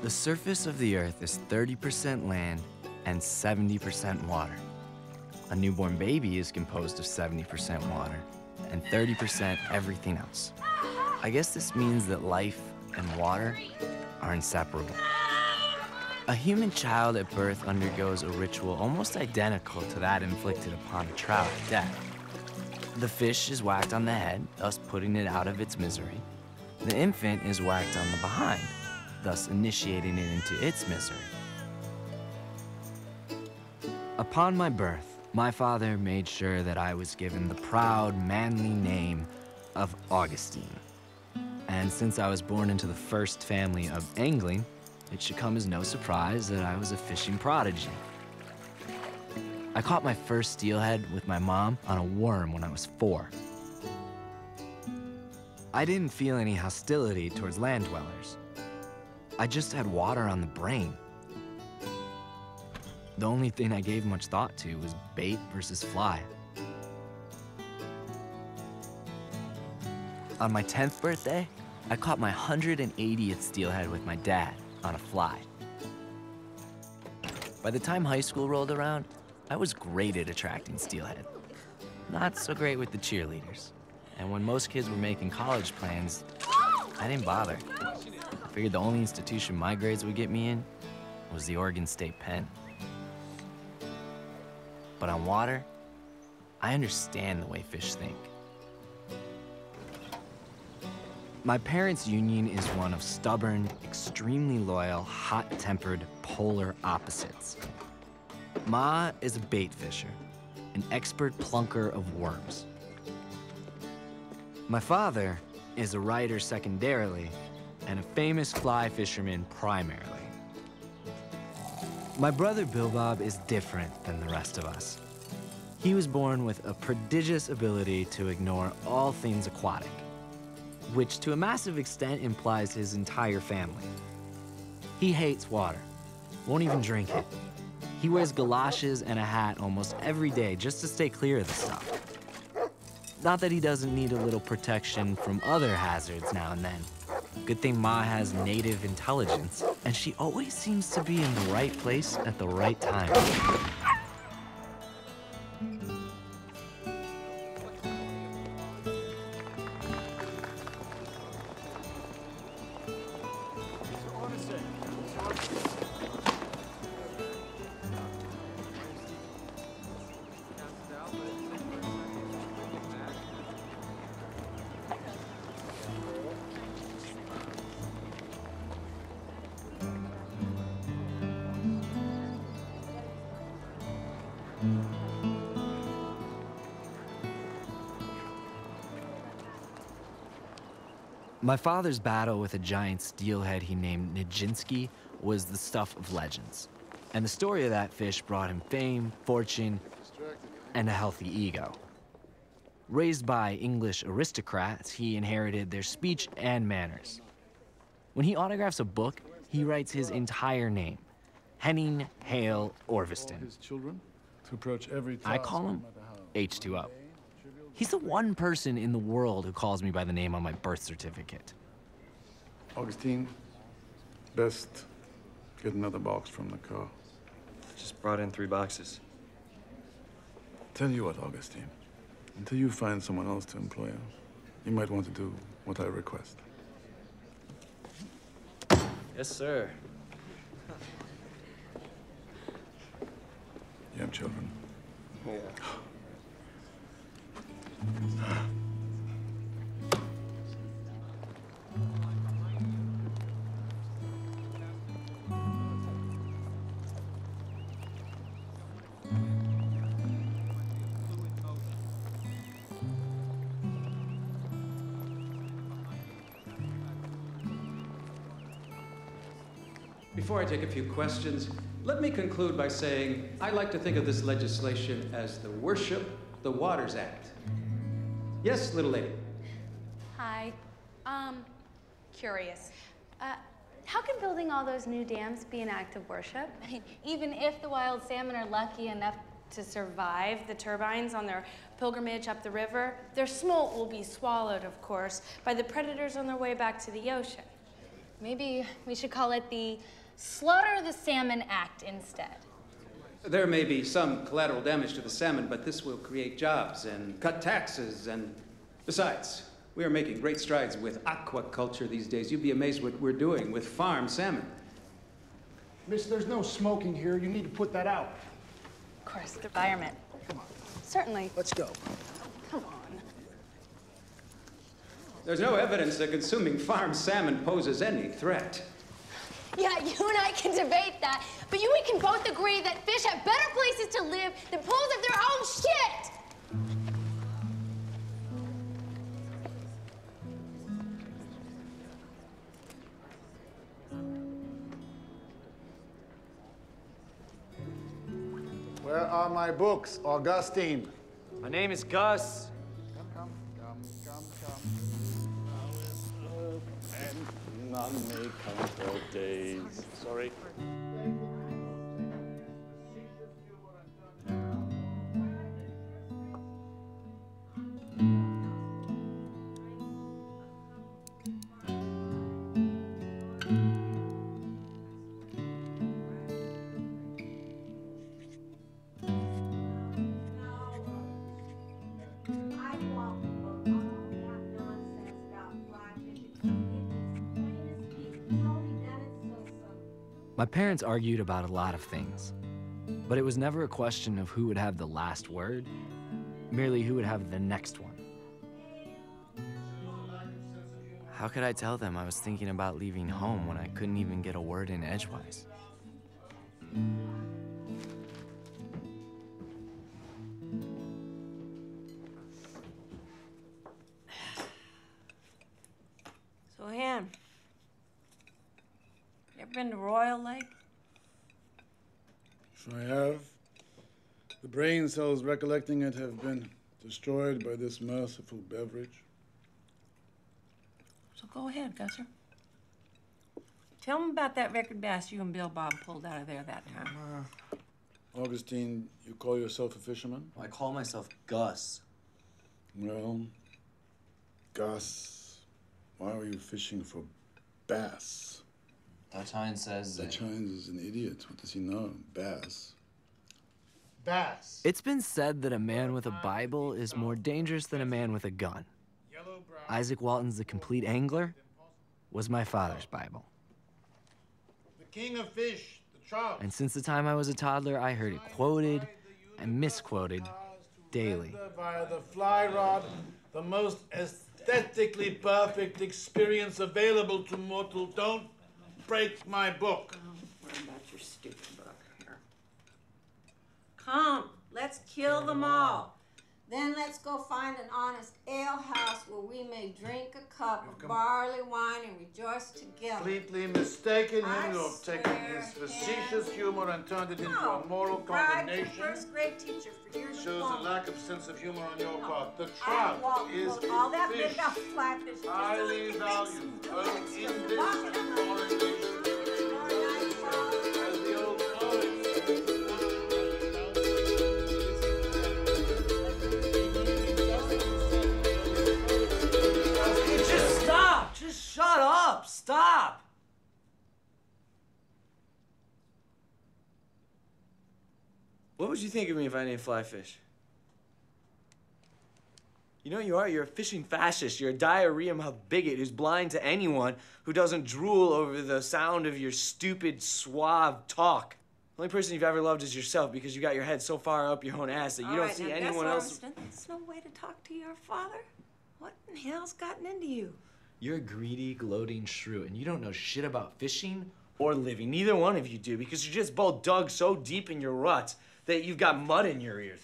The surface of the Earth is 30% land and 70% water. A newborn baby is composed of 70% water and 30% everything else. I guess this means that life and water are inseparable. A human child at birth undergoes a ritual almost identical to that inflicted upon a trout at death. The fish is whacked on the head, thus putting it out of its misery. The infant is whacked on the behind, thus initiating it into its misery. Upon my birth, my father made sure that I was given the proud, manly name of Augustine. And since I was born into the first family of angling, it should come as no surprise that I was a fishing prodigy. I caught my first steelhead with my mom on a worm when I was 4. I didn't feel any hostility towards land dwellers. I just had water on the brain. The only thing I gave much thought to was bait versus fly. On my 10th birthday, I caught my 180th steelhead with my dad on a fly. By the time high school rolled around, I was great at attracting steelhead. Not so great with the cheerleaders. And when most kids were making college plans, I didn't bother. I figured the only institution my grades would get me in was the Oregon State Pen. But on water, I understand the way fish think. My parents' union is one of stubborn, extremely loyal, hot-tempered, polar opposites. Ma is a bait fisher, an expert plunker of worms. My father is a writer secondarily, and a famous fly fisherman primarily. My brother Bill Bob is different than the rest of us. He was born with a prodigious ability to ignore all things aquatic, which to a massive extent implies his entire family. He hates water, won't even drink it. He wears galoshes and a hat almost every day just to stay clear of the stuff. Not that he doesn't need a little protection from other hazards now and then. Good thing Ma has native intelligence, and she always seems to be in the right place at the right time. My father's battle with a giant steelhead he named Nijinsky was the stuff of legends. And the story of that fish brought him fame, fortune, and a healthy ego. Raised by English aristocrats, he inherited their speech and manners. When he autographs a book, he writes his entire name, Henning Hale Orviston. His children to approach every task, I call him H2O. He's the one person in the world who calls me by the name on my birth certificate. Augustine, best get another box from the car. Just brought in 3 boxes. Tell you what, Augustine. Until you find someone else to employ, you might want to do what I request. Yes, sir. You have children? Yeah. Before I take a few questions, let me conclude by saying I like to think of this legislation as the Worship the Waters Act. Yes, little lady? Hi. Curious. How can building all those new dams be an act of worship? Even if the wild salmon are lucky enough to survive the turbines on their pilgrimage up the river, their smolt will be swallowed, of course, by the predators on their way back to the ocean. Maybe we should call it the Slaughter the Salmon Act instead. There may be some collateral damage to the salmon, but this will create jobs and cut taxes and... Besides, we are making great strides with aquaculture these days. You'd be amazed what we're doing with farm salmon. Miss, there's no smoking here. You need to put that out. Of course, the environment. Come on. Certainly. Let's go. Come on. There's no evidence that consuming farm salmon poses any threat. Yeah, you and I can debate that, but we can both agree that fish have better places to live than pools of their own shit! Where are my books, Augustine? My name is Gus. Come. And none may come for days. Sorry. My parents argued about a lot of things, but it was never a question of who would have the last word, merely who would have the next one. How could I tell them I was thinking about leaving home when I couldn't even get a word in edgewise? So, Han, you ever been to Royal Lake? So I have. The brain cells recollecting it have been destroyed by this merciful beverage. So go ahead, Gusser. Tell them about that record bass you and Bill Bob pulled out of there that time. Augustine, you call yourself a fisherman? I call myself Gus. Well, Gus, why are you fishing for bass? Dutch Hines says Dutch Hines is an idiot. What does he know? Bass. Bass. It's been said that a man with a Bible is more dangerous than a man with a gun. Isaac Walton's The Complete Angler was my father's Bible. The king of fish, the trout. And since the time I was a toddler, I heard it quoted and misquoted daily. Via the fly rod, the most aesthetically perfect experience available to mortal. Don't break my book. What about your stupid book here? Come, let's kill them all. Then let's go find an honest alehouse where we may drink a cup of barley wine and rejoice together. Completely mistaken him. I You've taken his facetious humor and turned it into a moral condemnation. First grade teacher for years. Shows a lack of sense of humor on your part. The I trout won't is look all that a fish, big up flatfish. Just highly don't valued, mix both them. in this and foreign nations. As the old poet Just stop! Just shut up! Stop! What would you think of me if I didn't fly fish? You know what you are? You're a fishing fascist. You're a diarrhea mouth bigot who's blind to anyone who doesn't drool over the sound of your stupid, suave talk. The only person you've ever loved is yourself because you got your head so far up your own ass that you don't see anyone else. That's no way to talk to your father. What in hell's gotten into you? You're a greedy, gloating shrew, and you don't know shit about fishing or living. Neither one of you do, because you're just both dug so deep in your ruts that you've got mud in your ears.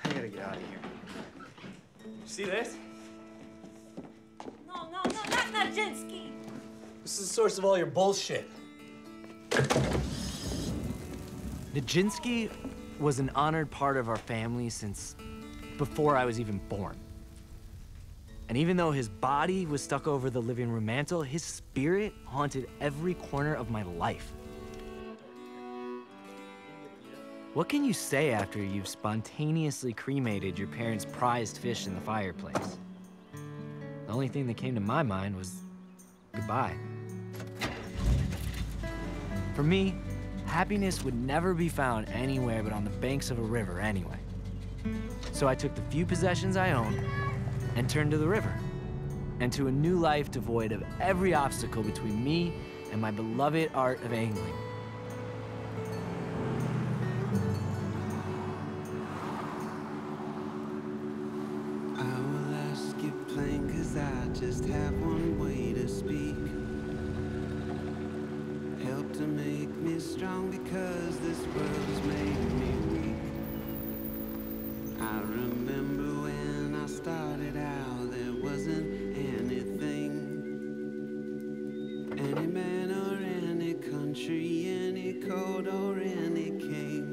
I gotta get out of here. See this? No, not Nijinsky. This is the source of all your bullshit. Nijinsky was an honored part of our family since before I was even born. And even though his body was stuck over the living room mantle, his spirit haunted every corner of my life. What can you say after you've spontaneously cremated your parents' prized fish in the fireplace? The only thing that came to my mind was goodbye. For me, happiness would never be found anywhere but on the banks of a river anyway. So I took the few possessions I owned and turned to the river, and to a new life devoid of every obstacle between me and my beloved art of angling. I will ask you plain, 'cause I just have one way to speak. Help to make me strong, because this world's made me weak. I remember when I started out, there wasn't anything. Any man or any country, any code or any king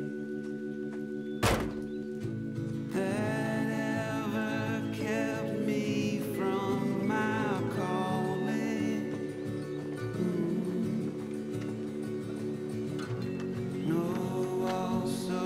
that ever kept me from my calling. No, also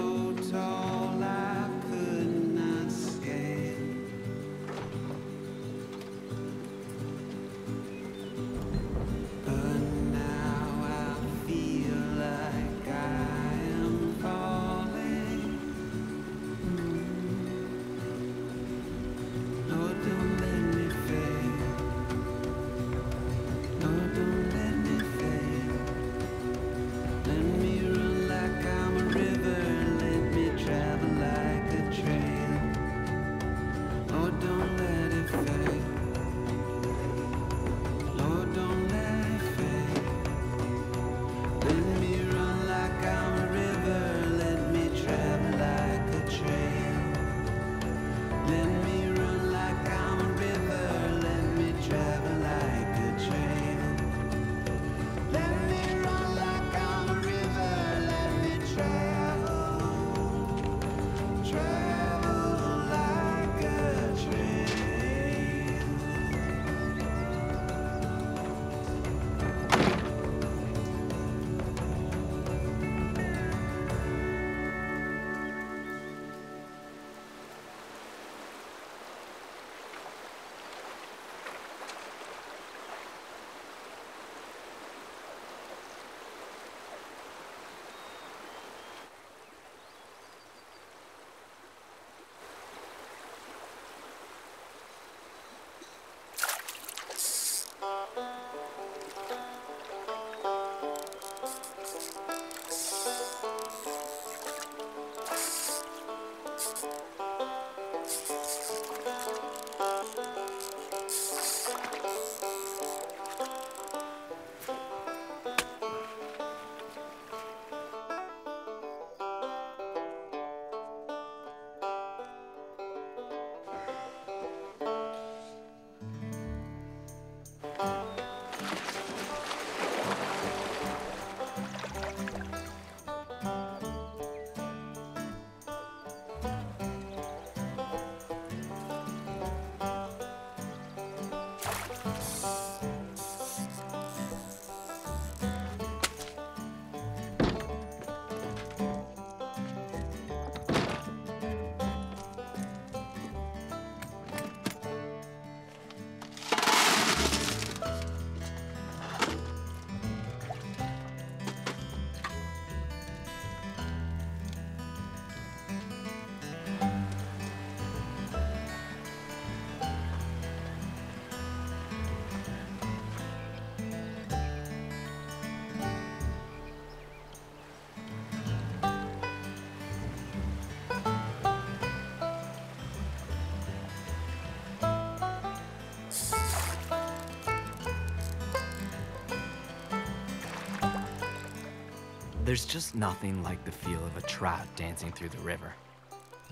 There's just nothing like the feel of a trout dancing through the river,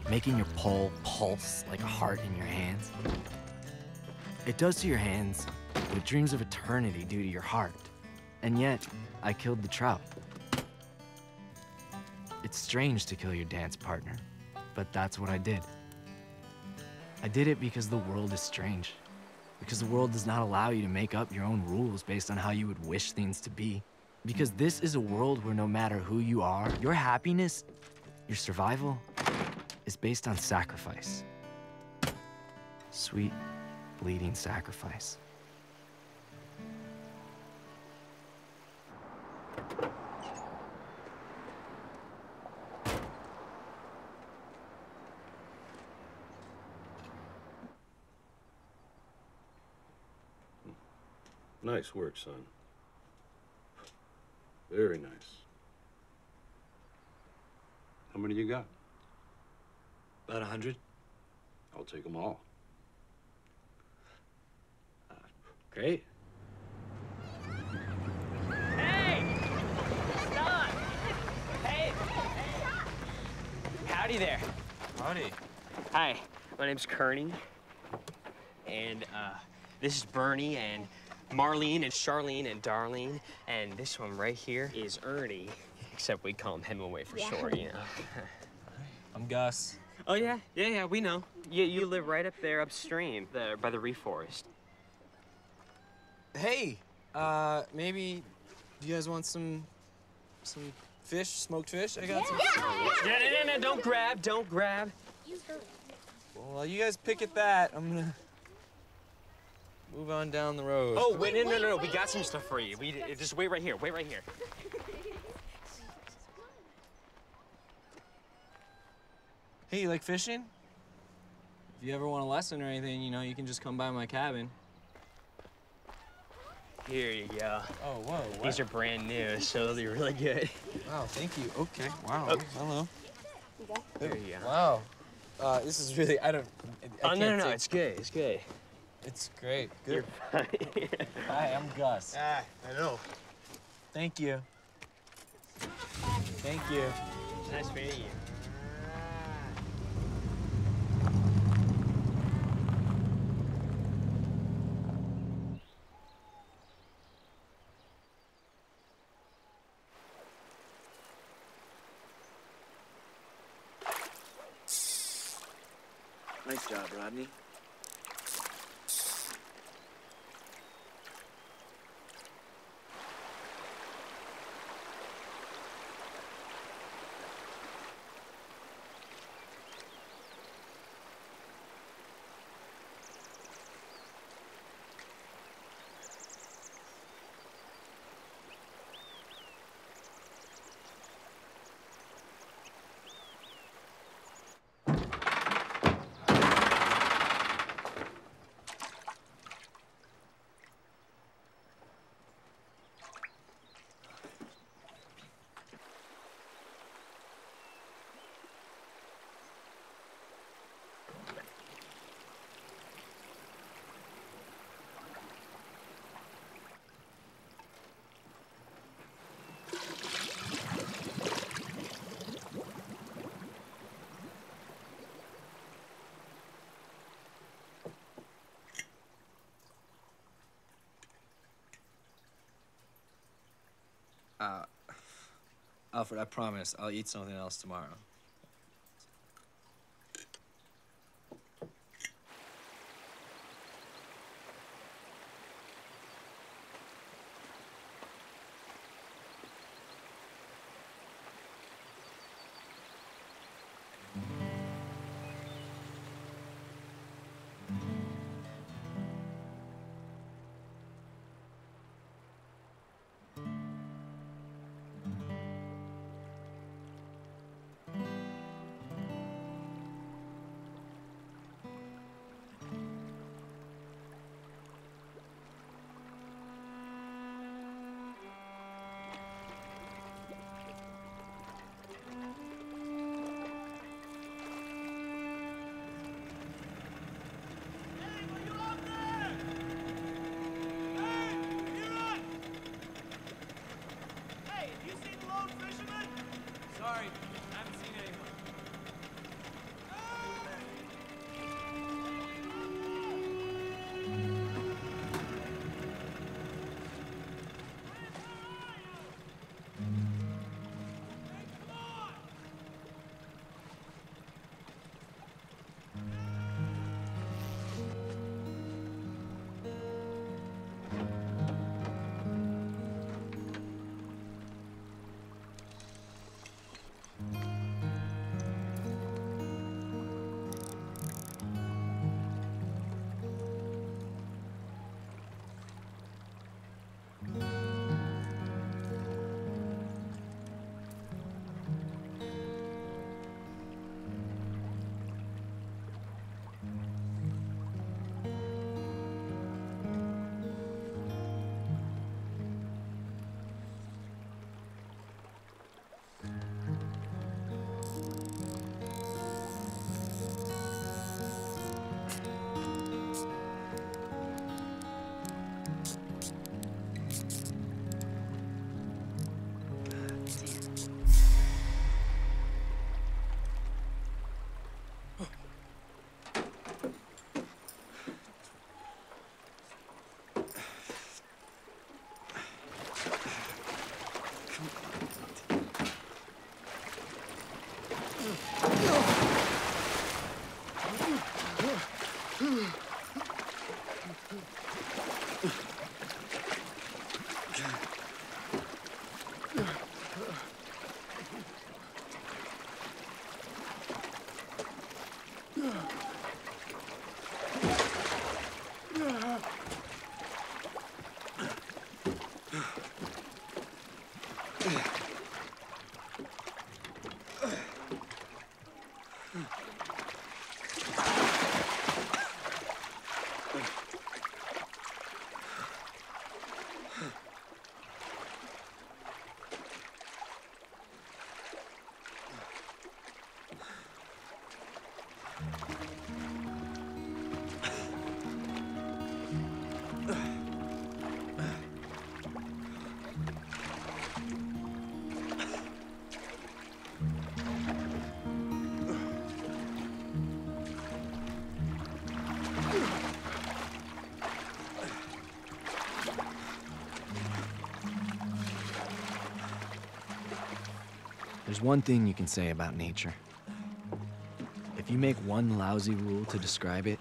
making your pole pulse like a heart in your hands. It does to your hands what dreams of eternity do to your heart. And yet, I killed the trout. It's strange to kill your dance partner, but that's what I did. I did it because the world is strange. Because the world does not allow you to make up your own rules based on how you would wish things to be. Because this is a world where no matter who you are, your happiness, your survival, is based on sacrifice. Sweet, bleeding sacrifice. Nice work, son. Very nice. How many you got? About 100. I'll take them all. Great. Hey! Stop! Hey! Howdy there. Howdy. Hi, my name's Kearney. And this is Bernie and Marlene and Charlene and Darlene. And this one right here is Ernie. Except we call him Hemingway for short, you know. I'm Gus. Oh, yeah? Yeah, we know. You live right up there upstream, there by the Reef Forest. Hey, maybe do you guys want some fish, smoked fish? I got some. No, don't grab. Well, while you guys pick at that, I'm gonna move on down the road. Oh, wait, no. We got some stuff for you. Just wait right here. Hey, you like fishing? If you ever want a lesson or anything, you know, you can just come by my cabin. Here you go. Oh, whoa. What? These are brand new, so they'll be really good. Wow, thank you. Okay, wow. Oh. Hello. There you go. Wow. This is really, I No, it's good. It's great. Good. You're fine. Hi, I'm Gus. I know. Thank you. Thank you. Nice meeting you. Nice job, Rodney. Alfred, I promise I'll eat something else tomorrow. There's one thing you can say about nature. If you make one lousy rule to describe it,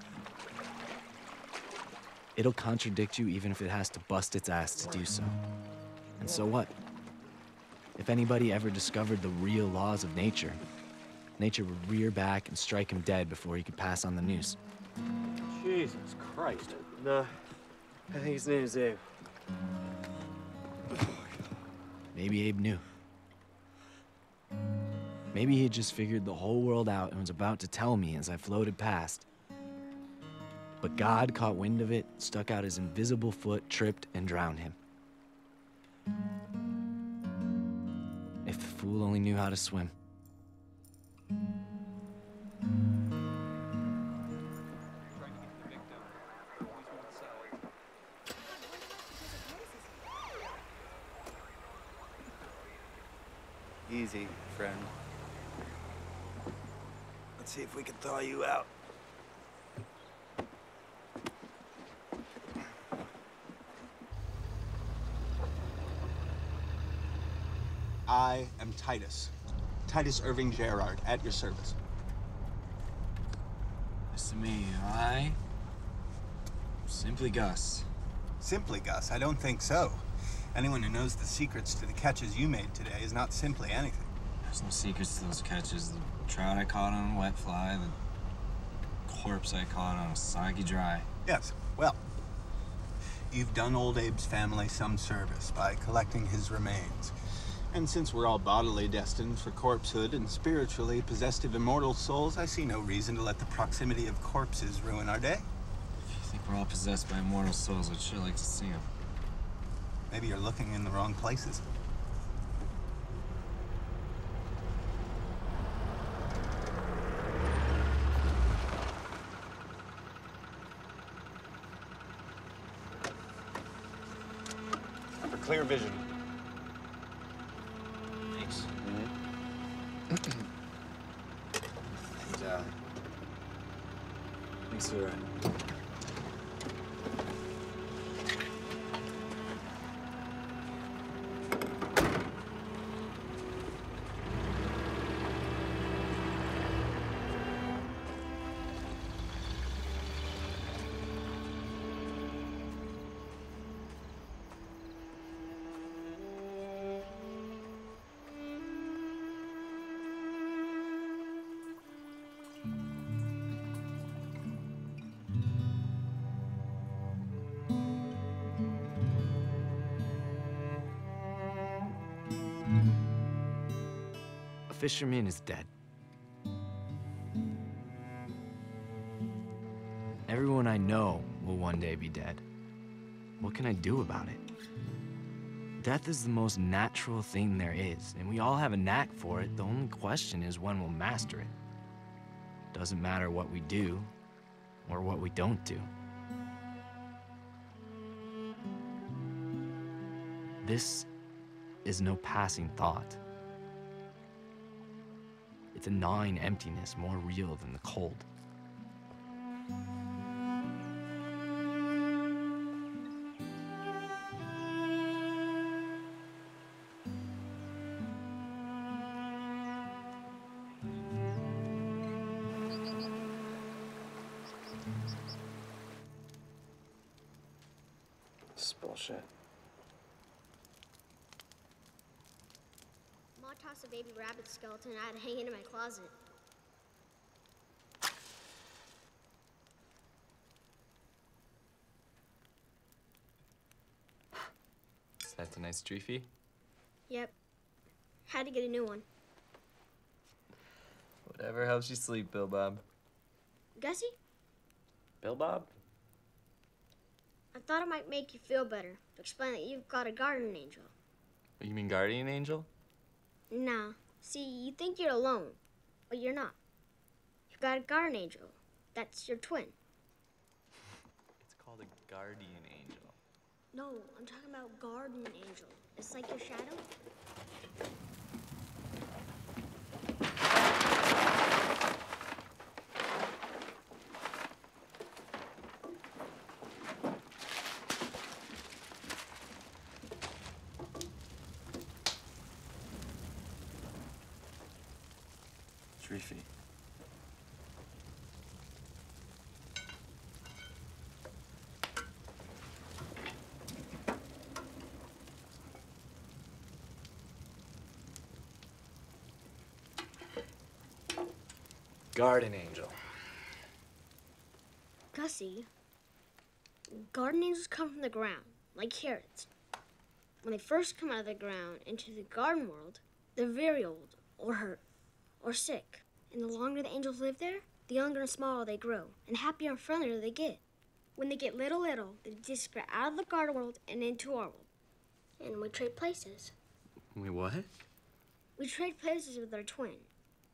it'll contradict you even if it has to bust its ass to do so. And so what? If anybody ever discovered the real laws of nature, nature would rear back and strike him dead before he could pass on the news. Jesus Christ. No, I think his name is Abe. Maybe Abe knew. Maybe he had just figured the whole world out and was about to tell me as I floated past. But God caught wind of it, stuck out his invisible foot, tripped, and drowned him. If the fool only knew how to swim. Easy, friend. Let's see if we can thaw you out. I am Titus. Titus Irving Gerard, at your service. Nice to meet you. I... Simply Gus. Simply Gus? I don't think so. Anyone who knows the secrets to the catches you made today is not simply anything. There's no secrets to those catches. The trout I caught on a wet fly, the corpse I caught on a soggy dry. Yes, well, you've done old Abe's family some service by collecting his remains. And since we're all bodily destined for corpsehood and spiritually possessed of immortal souls, I see no reason to let the proximity of corpses ruin our day. If you think we're all possessed by immortal souls, I'd sure like to see them. Maybe you're looking in the wrong places. For clear vision. Thanks. Thanks for the ride. A fisherman is dead. Everyone I know will one day be dead. What can I do about it? Death is the most natural thing there is, and we all have a knack for it. The only question is when we'll master it. Doesn't matter what we do or what we don't do. This is no passing thought. It's a gnawing emptiness more real than the cold. This is bullshit. Mom tossed a baby rabbit skeleton I had hanging in my closet. That's a nice Treefy. Yep. Had to get a new one. Whatever helps you sleep, Bill Bob. Gussie, Bill Bob? I thought it might make you feel better to explain that you've got a garden angel. You mean guardian angel? Nah. See, you think you're alone, but you're not. You've got a garden angel. That's your twin. It's called a guardian angel. No, I'm talking about garden angel. It's like your shadow. Treefy. Garden angel. Gussie, garden angels come from the ground, like carrots. When they first come out of the ground into the garden world, they're very old, or hurt, or sick. And the longer the angels live there, the younger and smaller they grow, and happier and friendlier they get. When they get little, they disappear out of the garden world and into our world. And we trade places. Wait, what? We trade places with our twin.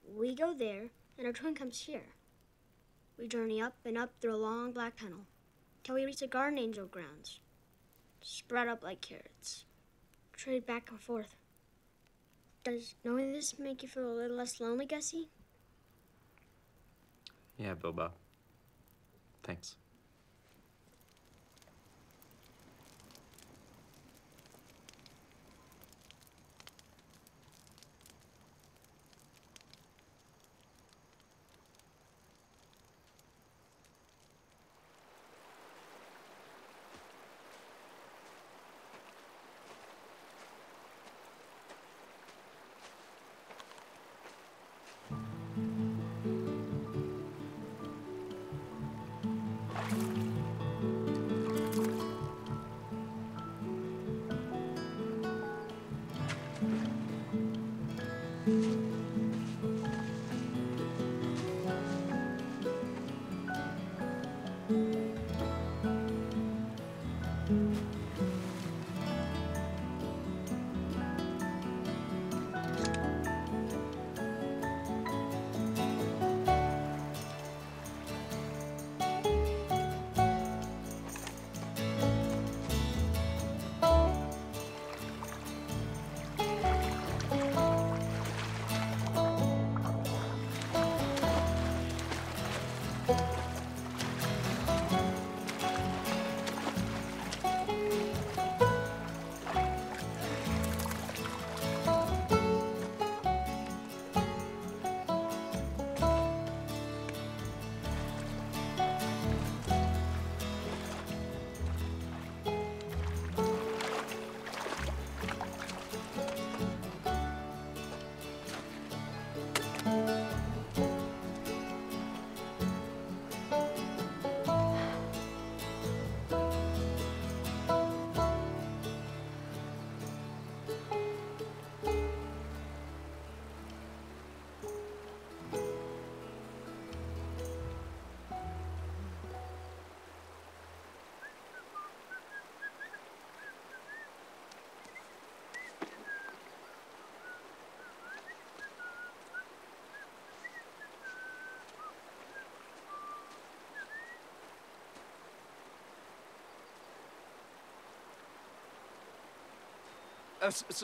We go there, and our twin comes here. We journey up and up through a long black tunnel till we reach the garden angel grounds. Spread up like carrots. Trade back and forth. Does knowing this make you feel a little less lonely, Gussie? Yeah, Bill Bob. Thanks.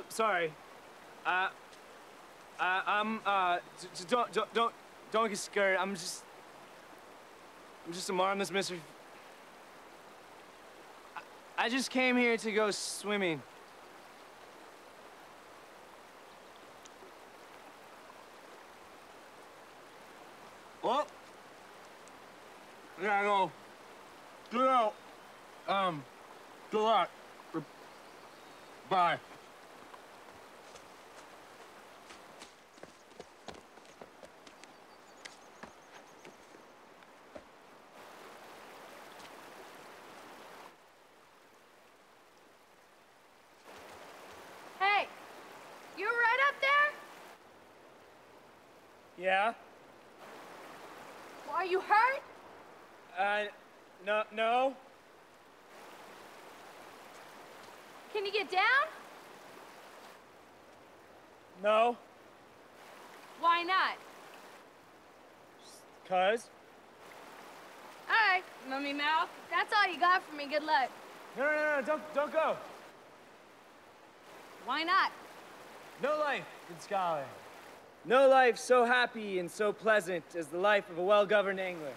Sorry. Don't get scared. I'm just a marvelous mystery. I just came here to go swimming. Well, yeah, I know. Good out. Good luck. Bye. Yeah? Well, are you hurt? No. Can you get down? No. Why not? 'Cause? All right, mummy mouth. That's all you got for me. Good luck. No, don't go. Why not? No life, good scholar. No life so happy and so pleasant as the life of a well-governed angler.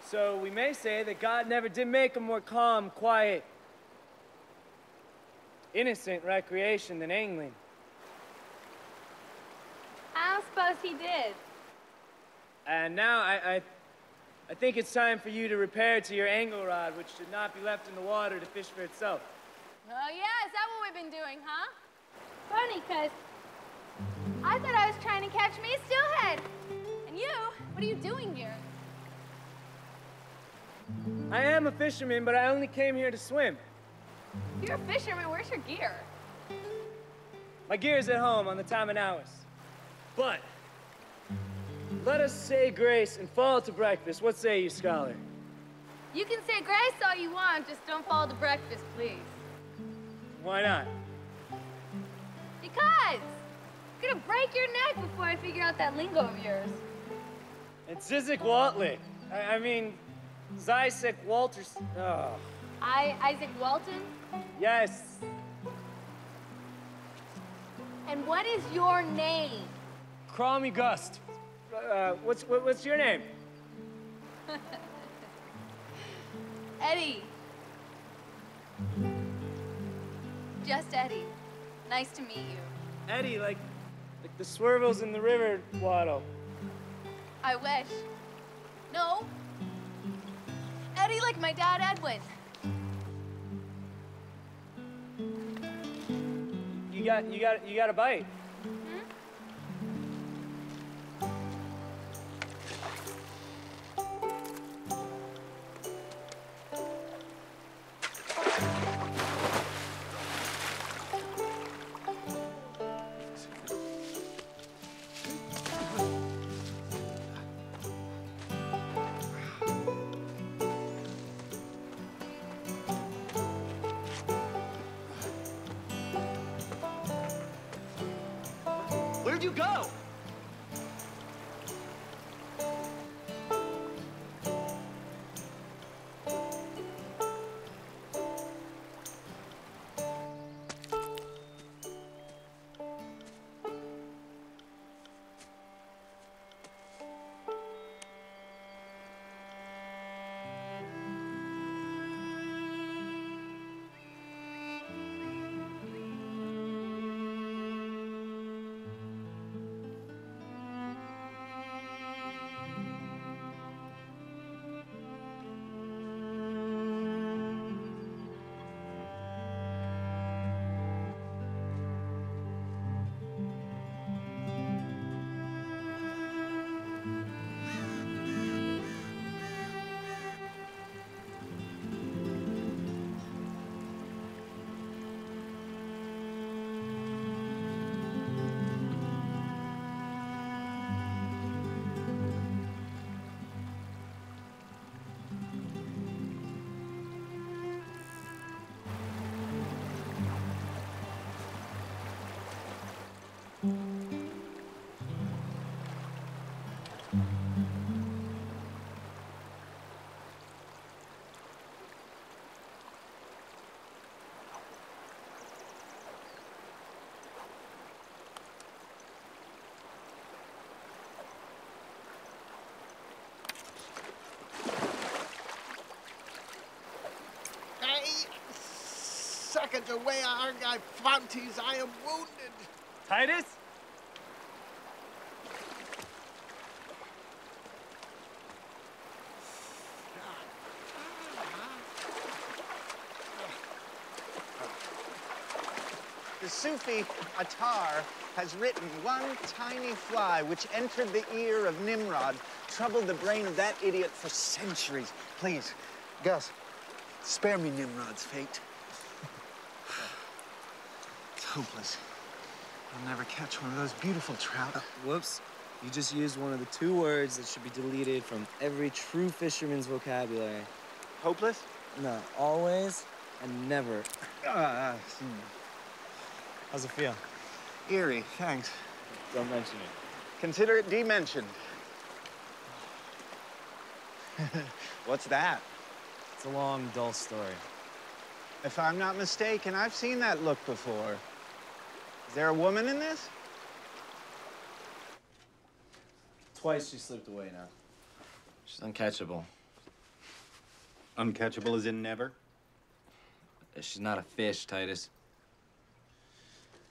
So we may say that God never did make a more calm, quiet, innocent recreation than angling. I don't suppose he did. And now I think it's time for you to repair to your angle rod, which should not be left in the water to fish for itself. Oh, yeah? Is that what we've been doing, huh? Funny, 'cause I thought I was trying to catch me a steelhead. And you, what are you doing here? I am a fisherman, but I only came here to swim. You're a fisherman. Where's your gear? My gear's at home on the Tamanawas. But let us say grace and fall to breakfast. What say you, scholar? You can say grace all you want, just don't fall to breakfast, please. Why not? Because I'm gonna break your neck before I figure out that lingo of yours. It's Zizek Waltley. I mean, Zysek Walters. Oh. Isaac Walton? Yes. And what is your name? Cromie Gust. What's your name? Eddie. Just Eddie. Nice to meet you. Eddie, like the swirls in the river waddle. I wish. No. Eddie like my dad Edwin. You got a bite. Where'd you go? Seconds away, our guy Fontes, I am wounded. Titus? The Sufi Attar has written, one tiny fly which entered the ear of Nimrod troubled the brain of that idiot for centuries. Please, Gus, spare me Nimrod's fate. It's hopeless. I'll never catch one of those beautiful trout. Whoops. You just used one of the 2 words that should be deleted from every true fisherman's vocabulary. Hopeless? No, always and never. How's it feel? Eerie, thanks. Don't mention it. Consider it de-mentioned. What's that? It's a long, dull story. If I'm not mistaken, I've seen that look before. Is there a woman in this? Twice she slipped away now. She's uncatchable. Uncatchable as in never? She's not a fish, Titus.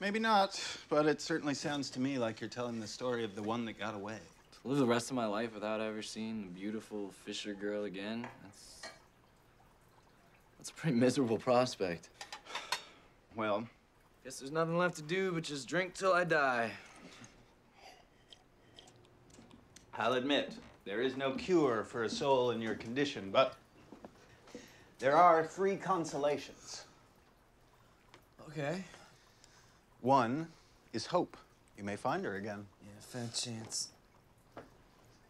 Maybe not, but it certainly sounds to me like you're telling the story of the one that got away. To live the rest of my life without ever seeing the beautiful Fisher girl again, that's a pretty miserable prospect. Well, guess there's nothing left to do but just drink till I die. I'll admit, there is no cure for a soul in your condition, but there are 3 consolations. Okay. One is hope. You may find her again. Yeah, fair chance.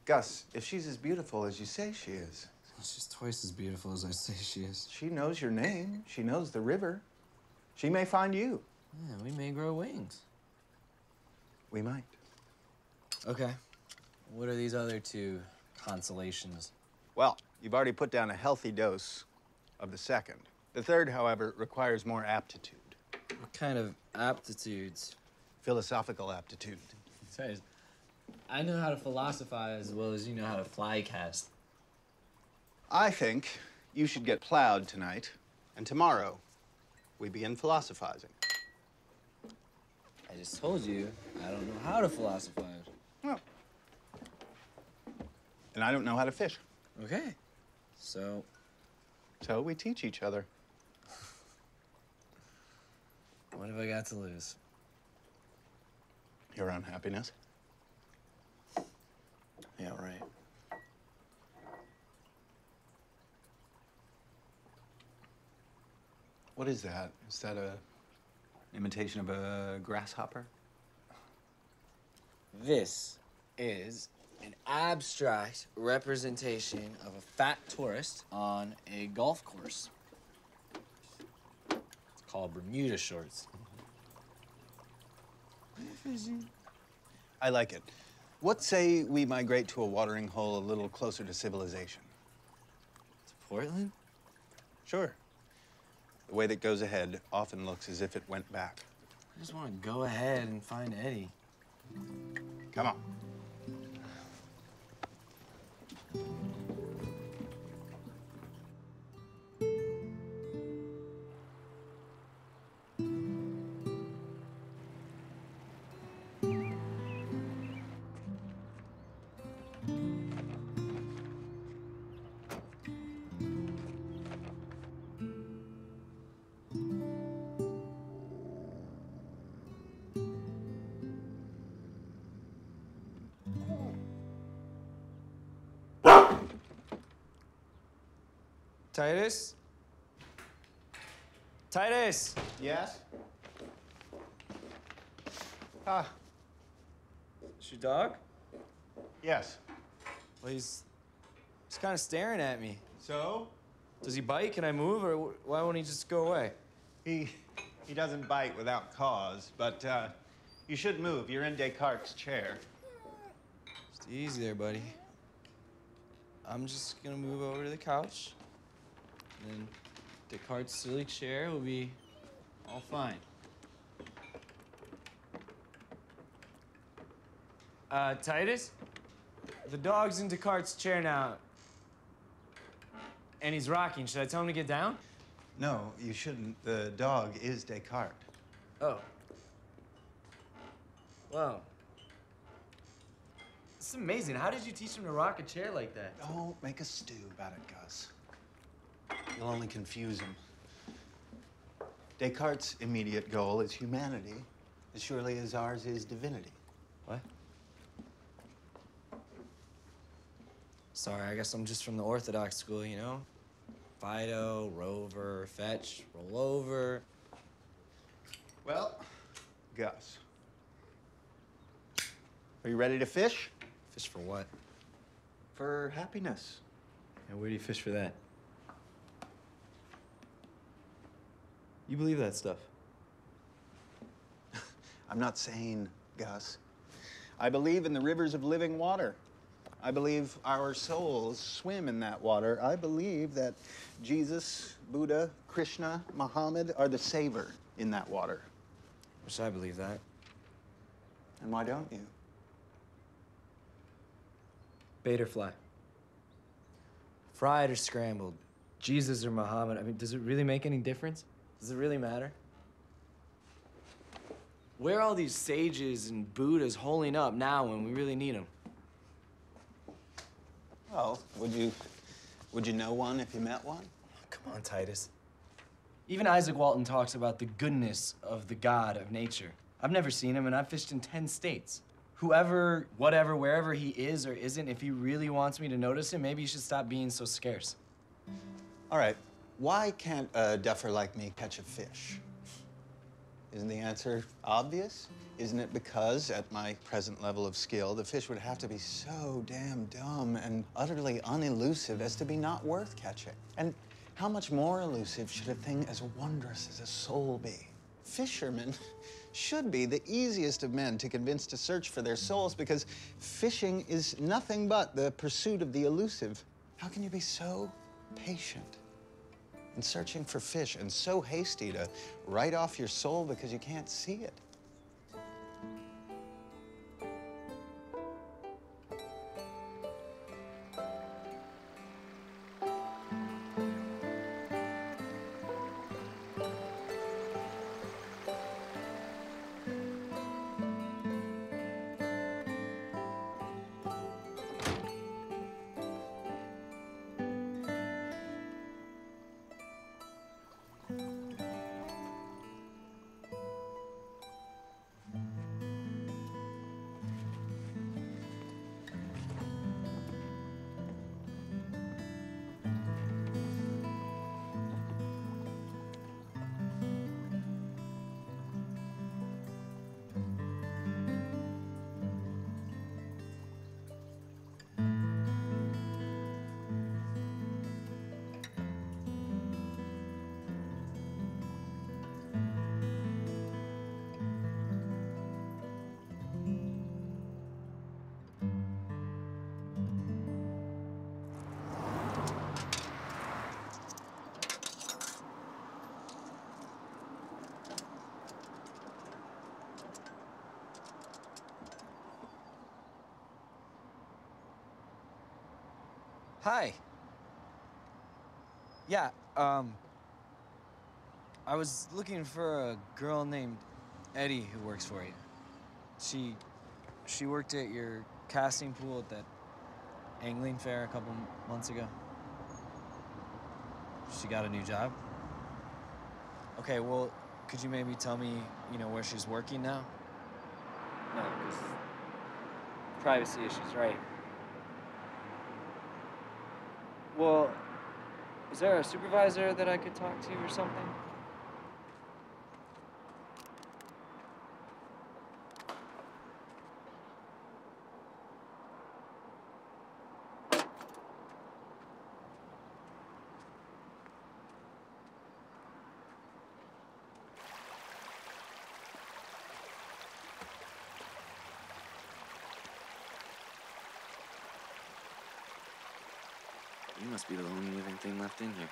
Gus, if she's as beautiful as you say she is. She's twice as beautiful as I say she is. She knows your name. She knows the river. She may find you. Yeah, we may grow wings. We might. Okay. What are these other 2 consolations? Well, you've already put down a healthy dose of the second. The third, however, requires more aptitude. What kind of aptitudes? Philosophical aptitude. Titus, I know how to philosophize as well as you know how to fly cast. I think you should get plowed tonight, and tomorrow we begin philosophizing. I just told you I don't know how to philosophize. Well, and I don't know how to fish. Okay. So we teach each other. What have I got to lose? Your unhappiness. Yeah, right. What is that? Is that a imitation of a grasshopper? This is an abstract representation of a fat tourist on a golf course. It's called Bermuda shorts. I like it. What say we migrate to a watering hole a little closer to civilization? To Portland? Sure. The way that goes ahead often looks as if it went back. I just want to go ahead and find Eddie. Come on. Titus? Titus! Yes? Ah. Is your dog? Yes. Well, he's kind of staring at me. So? Does he bite? Can I move, or why won't he just go away? He doesn't bite without cause, but you should move. You're in Descartes' chair. Just easy there, buddy. I'm just gonna move over to the couch, and then Descartes' silly chair will be all fine. Titus? The dog's in Descartes' chair now, and he's rocking. Should I tell him to get down? No, you shouldn't. The dog is Descartes. Oh. Wow. This is amazing. How did you teach him to rock a chair like that? Don't make a stew about it, Gus. You'll only confuse him. Descartes' immediate goal is humanity, as surely as ours is divinity. What? Sorry, I guess I'm just from the Orthodox school, you know? Fido, rover, fetch, roll over. Well, Gus, Are you ready to fish? Fish for what? For happiness. And where do you fish for that? You believe that stuff? I'm not saying, Gus. I believe in the rivers of living water. I believe our souls swim in that water. I believe that Jesus, Buddha, Krishna, Muhammad are the saver in that water. Wish I believed that. And why don't you? Bait or fly? Fried or scrambled? Jesus or Muhammad? I mean, does it really make any difference? Does it really matter? Where are all these sages and Buddhas holding up now when we really need them? Well, would you know one if you met one? Come on, Titus. Even Isaac Walton talks about the goodness of the God of nature. I've never seen him, and I've fished in 10 states. Whoever, whatever, wherever he is or isn't, if he really wants me to notice him, maybe he should stop being so scarce. All right, why can't a duffer like me catch a fish? Isn't the answer obvious? Isn't it because, at my present level of skill, the fish would have to be so damn dumb and utterly unelusive as to be not worth catching? And how much more elusive should a thing as wondrous as a soul be? Fishermen should be the easiest of men to convince to search for their souls because fishing is nothing but the pursuit of the elusive. How can you be so patient in searching for fish and so hasty to write off your soul because you can't see it? Hi. Yeah, I was looking for a girl named Eddie who works for you. She worked at your casting pool at that angling fair a couple months ago. She got a new job? Okay, well, could you maybe tell me, where she's working now? No, because privacy issues, right? Well, is there a supervisor that I could talk to or something? You must be the only living thing left in here.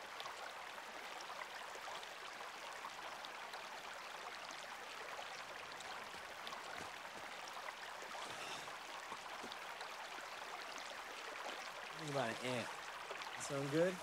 Think about an ant. Sound good?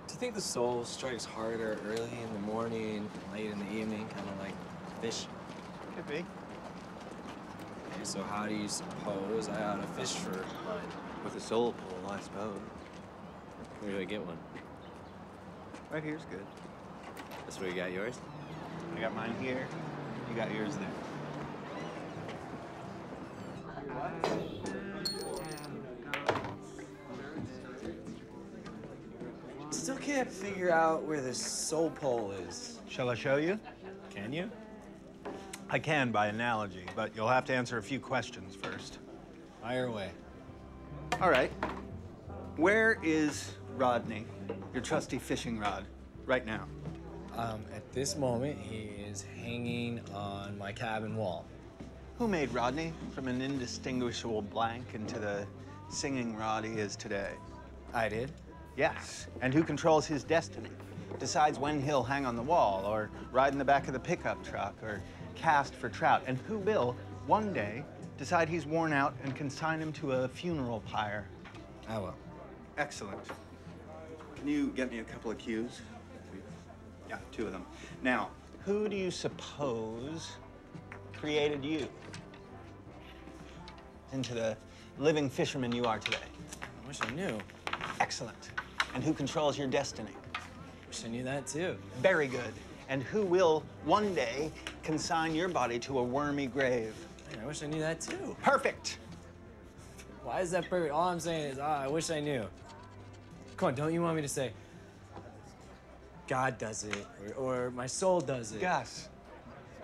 Do you think the soul strikes harder early in the morning, late in the evening, kind of like fish? Could be. Okay, so how do you suppose I ought to fish for mine? With a soul pole, I suppose. Where do I get one? Right here's good. That's where you got yours? I got mine here. You got yours there. Still can't figure out where the soul pole is. Shall I show you? Can you? I can by analogy, but you'll have to answer a few questions first. Fire away. All right. Where is Rodney, your trusty fishing rod, right now? At this moment, he is hanging on my cabin wall. Who made Rodney from an indistinguishable blank into the singing rod he is today? I did. Yes. And who controls his destiny? Decides when he'll hang on the wall, or ride in the back of the pickup truck, or cast for trout? And who will, one day, decide he's worn out and consign him to a funeral pyre? I will. Excellent. Can you get me a couple of cues? Yeah, 2 of them. Now, who do you suppose created you into the living fisherman you are today? I wish I knew. Excellent. And who controls your destiny? Wish I knew that too. Very good. And who will one day consign your body to a wormy grave? Man, I wish I knew that too. Perfect. Why is that perfect? All I'm saying is, I wish I knew. Come on, don't you want me to say, God does it, or my soul does it? Gus,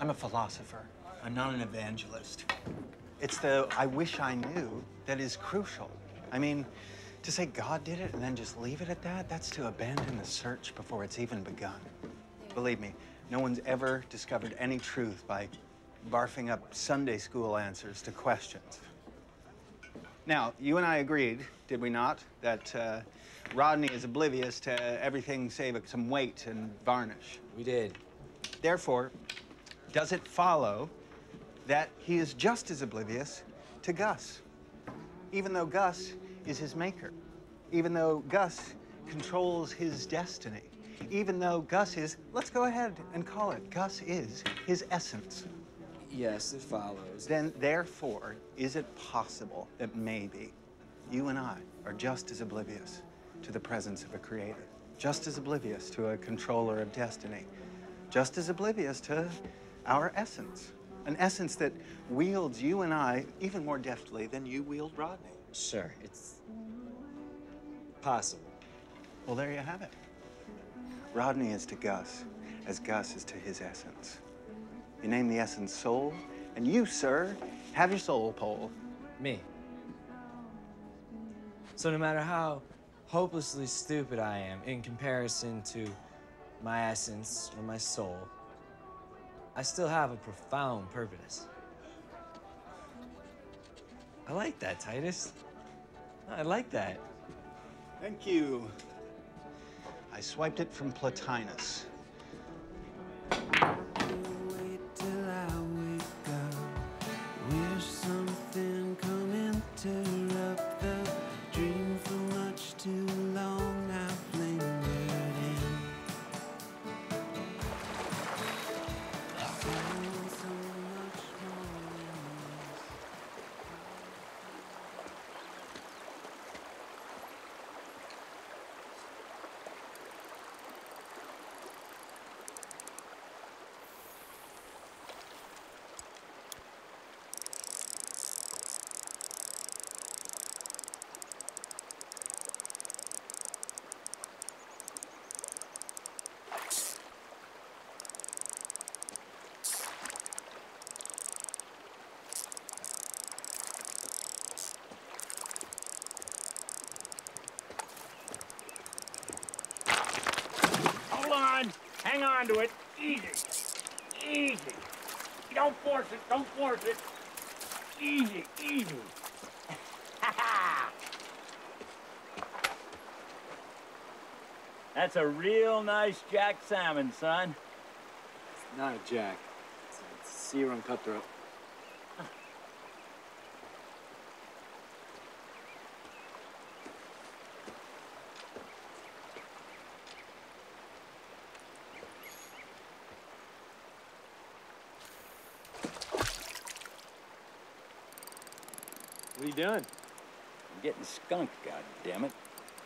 I'm a philosopher. I'm not an evangelist. It's the I wish I knew that is crucial. I mean, to say God did it and then just leave it at that, that's to abandon the search before it's even begun. Believe me, no one's ever discovered any truth by barfing up Sunday school answers to questions. Now, you and I agreed, did we not, that Rodney is oblivious to everything save some weight and varnish. We did. Therefore, does it follow that he is just as oblivious to Gus, even though Gus is his maker, even though Gus controls his destiny, even though Gus is, let's go ahead and call it, Gus is his essence? Yes, it follows. Then, therefore, is it possible that maybe you and I are just as oblivious to the presence of a creator, just as oblivious to a controller of destiny, just as oblivious to our essence, an essence that wields you and I even more deftly than you wield Rodney? Sure, it's possible. Well, there you have it. Rodney is to Gus as Gus is to his essence. You name the essence soul, and you, sir, have your soul pole. Me. So no matter how hopelessly stupid I am in comparison to my essence or my soul, I still have a profound purpose. I like that, Titus. I like that. Thank you. I swiped it from Plotinus. Wait till I wake up. Wish something come interrupt the dream for much too long. I've lingered in. Found so much more in this. Hold on. Hang on to it. Easy. Easy. Don't force it. Don't force it. Easy, easy. That's a real nice jack salmon, son. It's not a jack. It's a sea run cutthroat. What are you doing? I'm getting skunked, goddammit.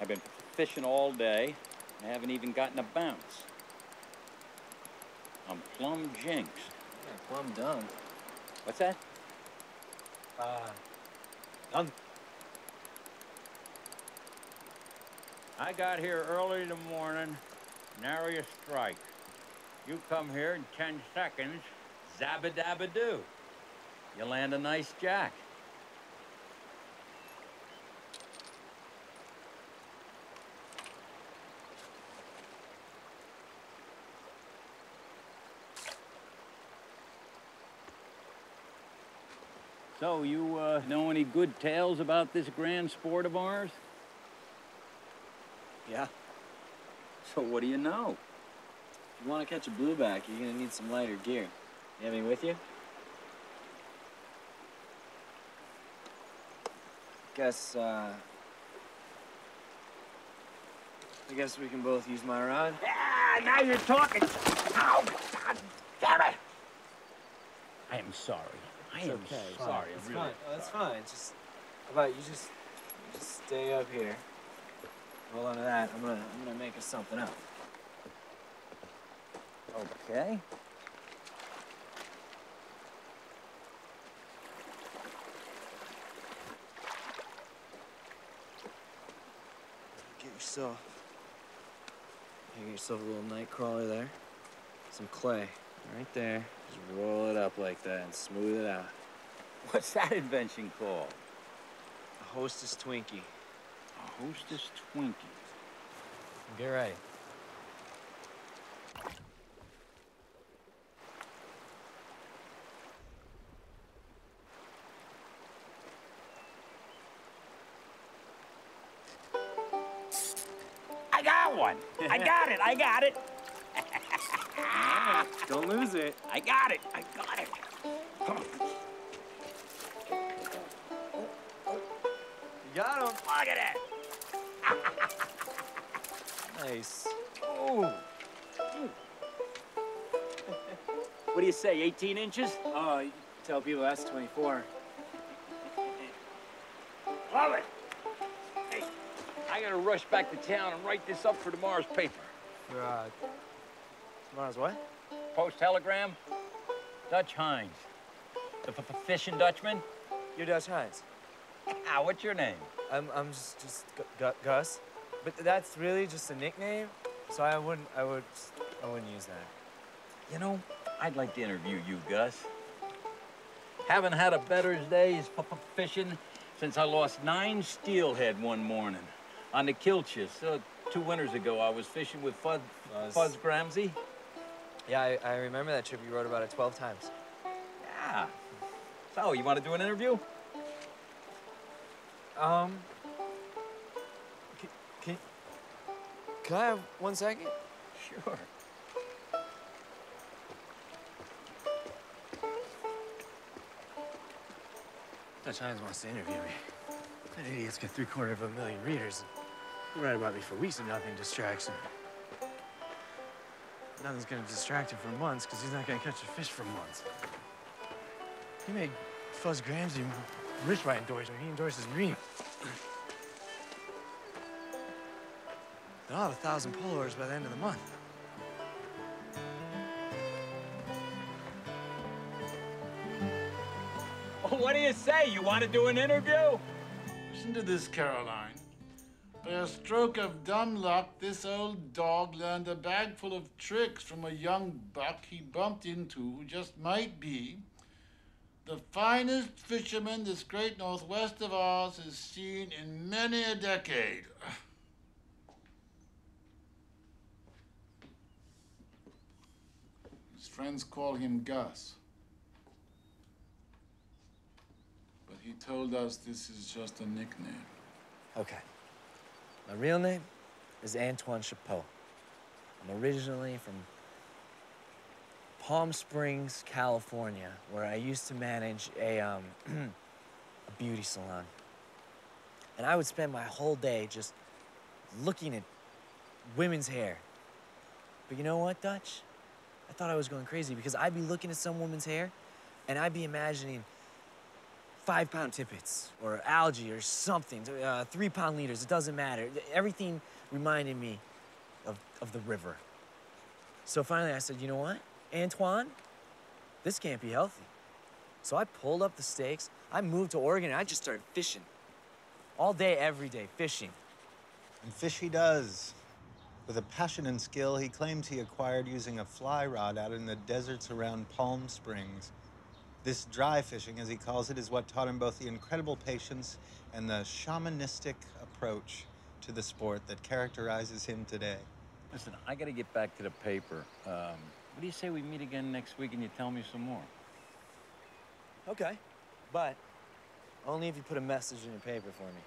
I've been fishing all day. I haven't even gotten a bounce. I'm plumb jinxed. Yeah, plumb done. What's that? Done. I got here early in the morning, narrow your strike. You come here in 10 seconds, zabba-dabba-doo. You land a nice jack. So, you know any good tales about this grand sport of ours? Yeah. So what do you know? If you want to catch a blueback, you're gonna need some lighter gear. You have any with you? I guess we can both use my rod. Ah, now you're talking. Oh, God damn it! I am sorry. I am okay. sorry. It's really fine. Oh, that's fine. Just, how about you just stay up here. Hold on to that. I'm gonna make us something up. Okay. Get yourself a little night crawler there. Some clay right there. Just roll it up like that and smooth it out. What's that invention called? A Hostess Twinkie. A Hostess Twinkie. Get ready. I got one. I got it. I got it. Don't lose it. I got it. I got it. You got him. Look at it. Nice. Ooh. What do you say, 18 inches? Oh, you tell people that's 24. Love it. Hey, I gotta rush back to town and write this up for tomorrow's paper. For, tomorrow's what? Post-telegram, Dutch Hines. The fishing Dutchman. You're Dutch Hines. Ah, what's your name? I'm just Gus. But that's really just a nickname, so I wouldn't use that. You know, I'd like to interview you, Gus. Haven't had a better day's fishing since I lost 9 steelhead one morning on the Kilchis. 2 winters ago, I was fishing with Fuzz Gramsey. Yeah, I remember that trip. You wrote about it 12 times. Yeah. So, you want to do an interview? Can I have 1 second? Sure. Dutch Hines wants to interview me. That idiot's got 750,000 readers. He'll write about me for weeks and nothing distracts him. Nothing's gonna distract him for months because he's not gonna catch a fish for months. He made Fuzz Gramsey rich by endorsement. He endorses me. They'll have 1,000 followers by the end of the month. Well, what do you say? You want to do an interview? Listen to this, Caroline. By a stroke of dumb luck, this old dog learned a bag full of tricks from a young buck he bumped into who just might be the finest fisherman this great Northwest of ours has seen in many a decade. friends call him Gus. But he told us this is just a nickname. Okay. My real name is Antoine Chapeau. I'm originally from Palm Springs, California, where I used to manage a beauty salon. And I would spend my whole day just looking at women's hair. But you know what, Dutch? I thought I was going crazy because I'd be looking at some woman's hair and I'd be imagining 5-pound tippets or algae or something, 3-pound liters, it doesn't matter. Everything reminded me of the river. So finally I said, you know what, Antoine, this can't be healthy. So I pulled up the stakes, I moved to Oregon, and I just started fishing. All day, every day, fishing. And fish he does. With a passion and skill he claims he acquired using a fly rod out in the deserts around Palm Springs. This dry fishing, as he calls it, is what taught him both the incredible patience and the shamanistic approach to the sport that characterizes him today. Listen, I gotta get back to the paper. What do you say we meet again next week and you tell me some more? Okay, but only if you put a message in your paper for me.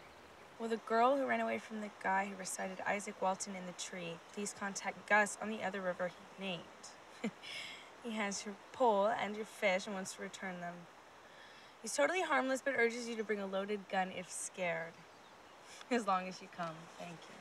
Will the girl who ran away from the guy who recited Isaac Walton in the tree please contact Gus on the other river he named? He has your pole and your fish and wants to return them. He's totally harmless but urges you to bring a loaded gun if scared. As long as you come, thank you.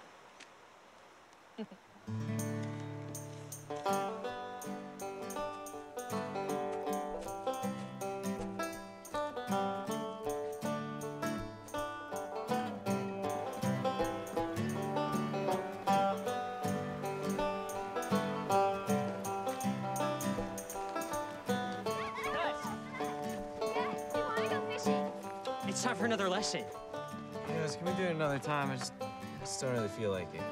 It's time for another lesson. Yes, can we do it another time? I just don't really feel like it.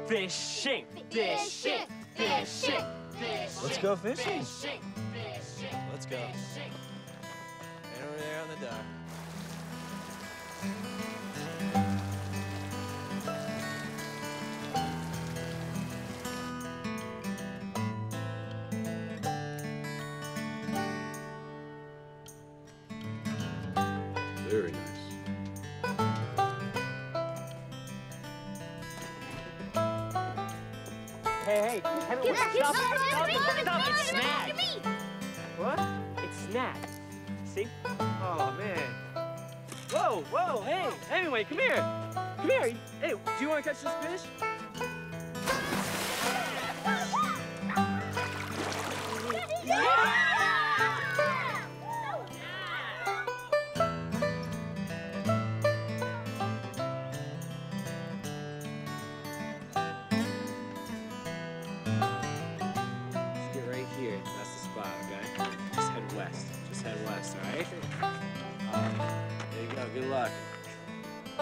Fishing! Fishing! Fishing! Fishing! Let's go fishing. Fishing! Fishing! Let's go. Right over there on the dock. Very nice. Hey, Kevin, stop! It's Snag! What? It's Snag. See? Oh, man. Whoa, hey, Hemingway, come here. Come here. Hey, do you want to catch this fish? Good luck. I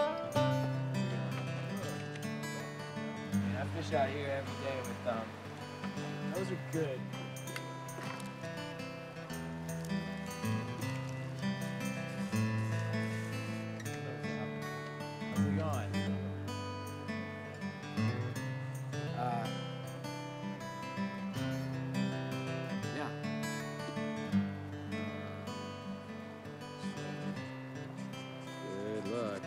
fish out here every day with those are good. How's it going? Yeah. Good luck.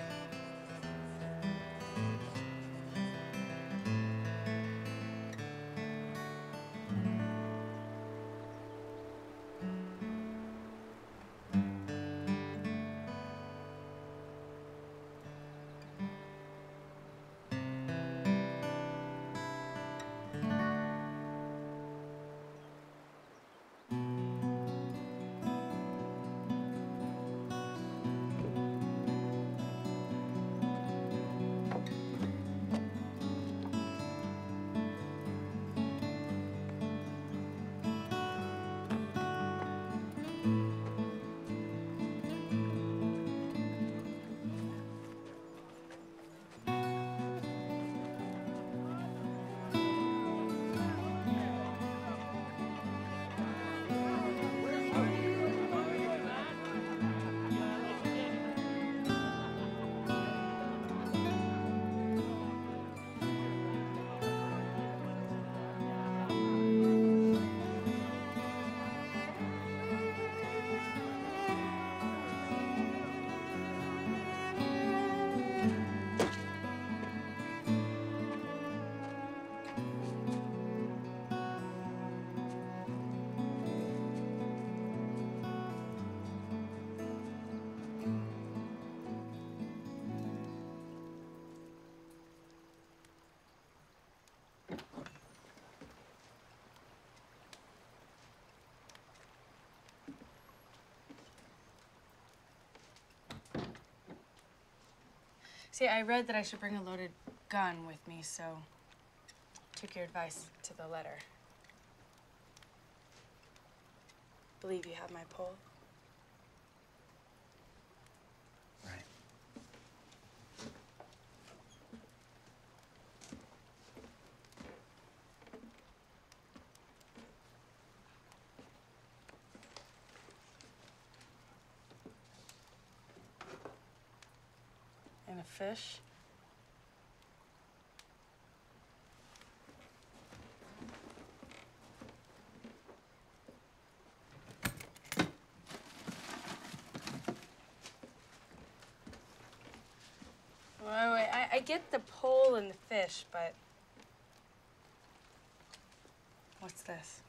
See, I read that I should bring a loaded gun with me, so took your advice to the letter. Believe you have my pole? Right. And a fish? Wait, I get the pole and the fish, but what's this?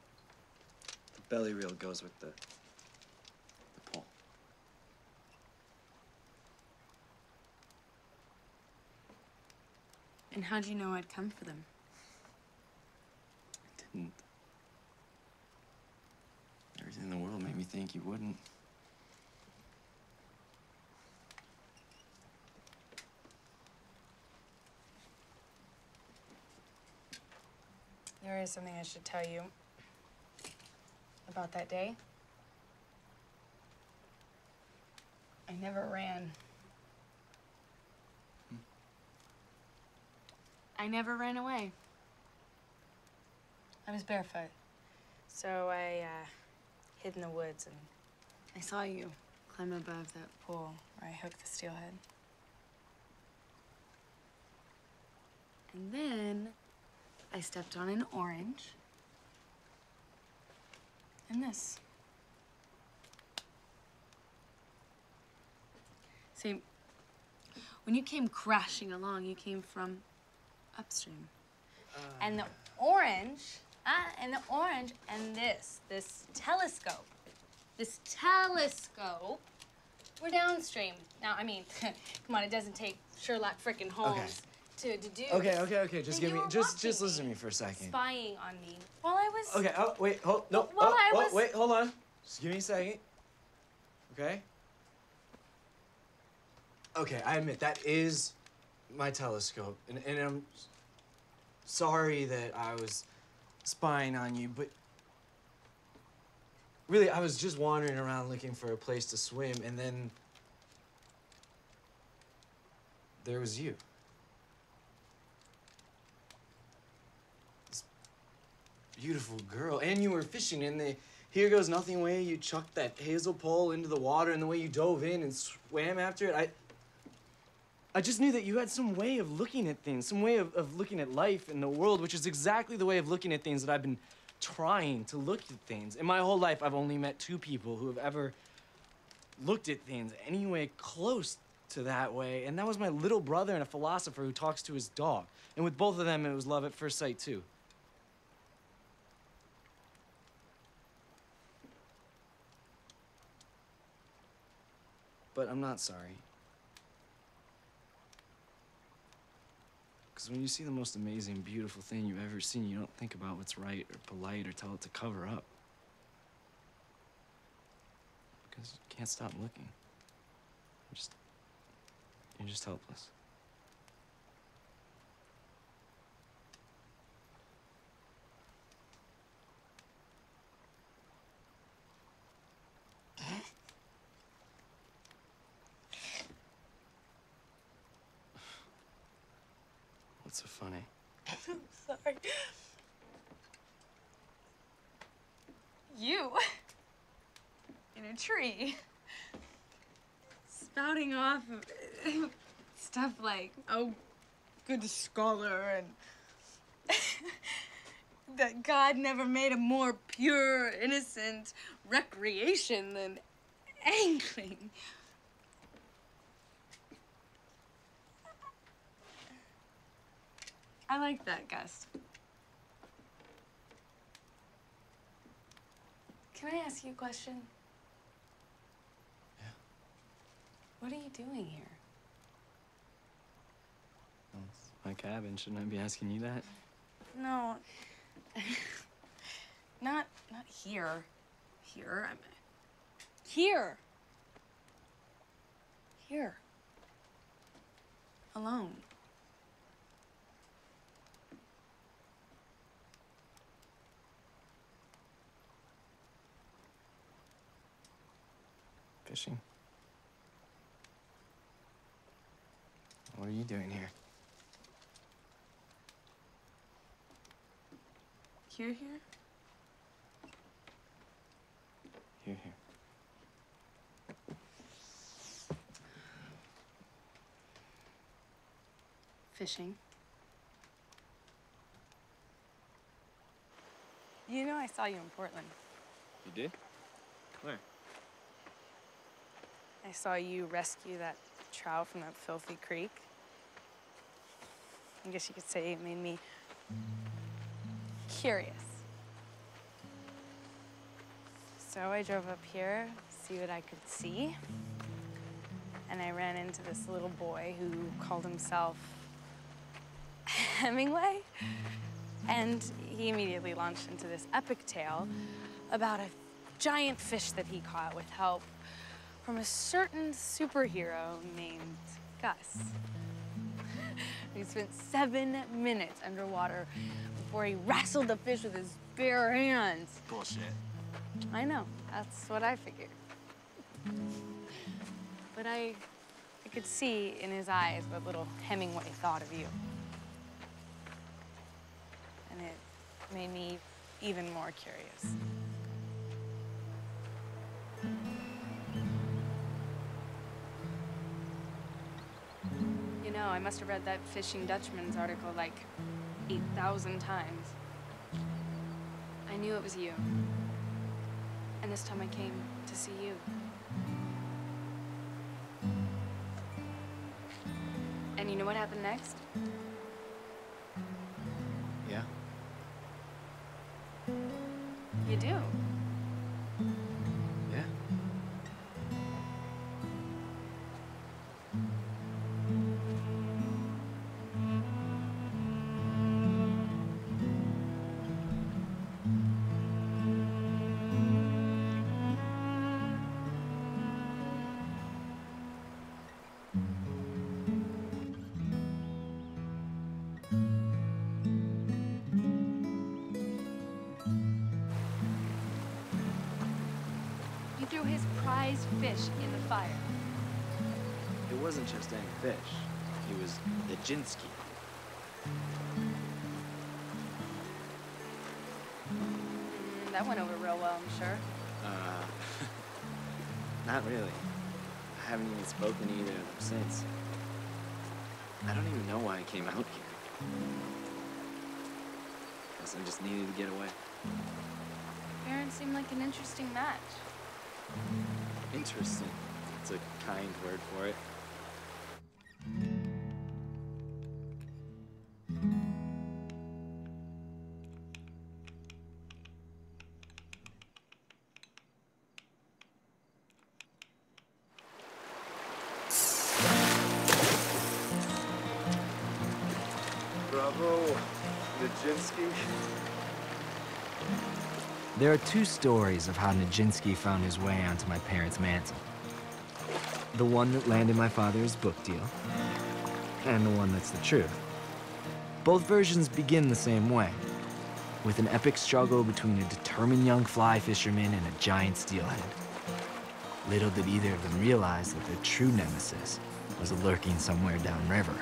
The belly reel goes with the pole. And how'd you know I'd come for them? I didn't. Everything in the world made me think you wouldn't. There is something I should tell you about that day. I never ran. I never ran away. I was barefoot. So I hid in the woods and I saw you climb above that pole where I hooked the steelhead. And then I stepped on an orange and this. See, when you came crashing along, you came from upstream. And the orange, and this telescope were downstream. Now, I mean, come on, it doesn't take Sherlock frickin' Holmes to deduce. Okay. Just give me, just listen to me for a second. Spying on me while I was. Okay. Oh wait. Hold no. While I was. Wait. Hold on. Just give me a second. Okay. Okay. I admit that is my telescope, and I'm sorry that I was spying on you, but really, I was just wandering around looking for a place to swim, and then there was you. This beautiful girl, and you were fishing in the here goes nothing way you chucked that hazel pole into the water, and the way you dove in and swam after it. I just knew that you had some way of looking at things, some way of looking at life and the world, which is exactly the way of looking at things that I've been trying to look at things. In my whole life, I've only met 2 people who have ever looked at things any way close to that way, and that was my little brother and a philosopher who talks to his dog. And with both of them, it was love at first sight, too. But I'm not sorry. Because when you see the most amazing, beautiful thing you've ever seen, you don't think about what's right or polite or tell it to cover up. Because you can't stop looking. You're just helpless. What's so funny? I'm sorry. You in a tree, spouting off stuff like, oh, good scholar, and that God never made a more pure, innocent recreation than angling. I like that, Gus. Can I ask you a question? Yeah. What are you doing here? Well, it's my cabin. Shouldn't I be asking you that? No. not here. Here. I'm here. Here. alone. Fishing? What are you doing here? Here? Here. Fishing. You know I saw you in Portland. You did? Where? I saw you rescue that trout from that filthy creek. I guess you could say it made me curious. So I drove up here to see what I could see. And I ran into this little boy who called himself Hemingway. And he immediately launched into this epic tale about a giant fish that he caught with help from a certain superhero named Gus. He spent 7 minutes underwater before he wrestled the fish with his bare hands. Bullshit. I know, that's what I figured. But I could see in his eyes what little Hemingway thought of you. And it made me even more curious. You know, I must have read that Fishing Dutchman's article like 8,000 times. I knew it was you. And this time I came to see you. And you know what happened next? Yeah? You do. Yeah? You threw his prized fish in the fire. It wasn't just any fish. He was Nijinsky. That went over real well, I'm sure. Not really. I haven't even spoken to either of them since. I don't even know why I came out here. Guess I just needed to get away. Parents seem like an interesting match. Interesting. It's a kind word for it. Bravo, Nijinsky. There are two stories of how Nijinsky found his way onto my parents' mantle. The one that landed my father's book deal, and the one that's the truth. Both versions begin the same way, with an epic struggle between a determined young fly fisherman and a giant steelhead. Little did either of them realize that their true nemesis was lurking somewhere downriver.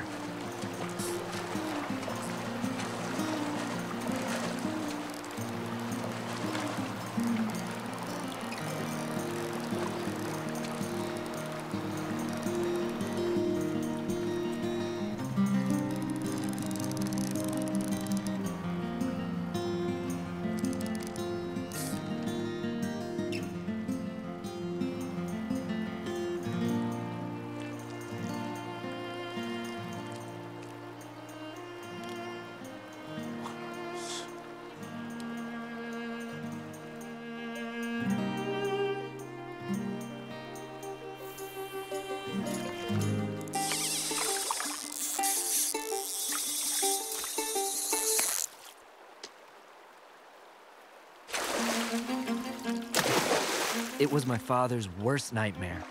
It was my father's worst nightmare.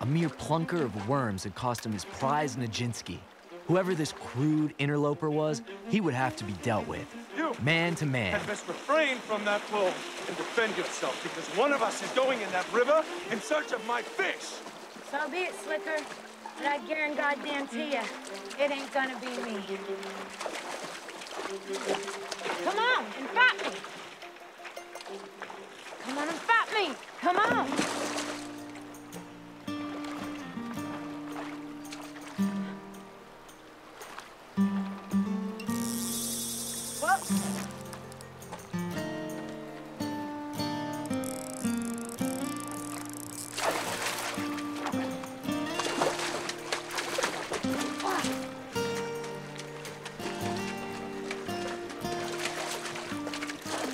A mere plunker of worms had cost him his prize Nijinsky. Whoever this crude interloper was, he would have to be dealt with. You man to man. had best refrain from that blow and defend yourself, because one of us is going in that river in search of my fish. So be it, Slicker. But I guarantee goddamn to you, it ain't gonna be me. Come on, and fight me. Come on and fight me. Come on.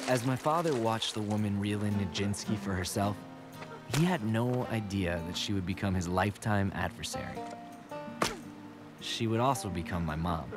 As my father watched the woman reel in Nijinsky for herself, he had no idea that she would become his lifetime adversary. She would also become my mom.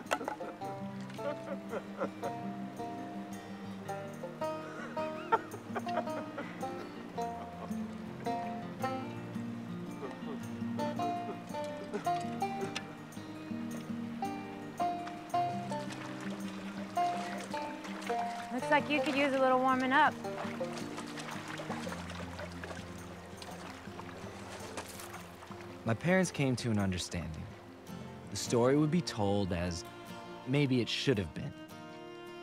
Looks like you could use a little warming up. My parents came to an understanding. The story would be told as maybe it should have been.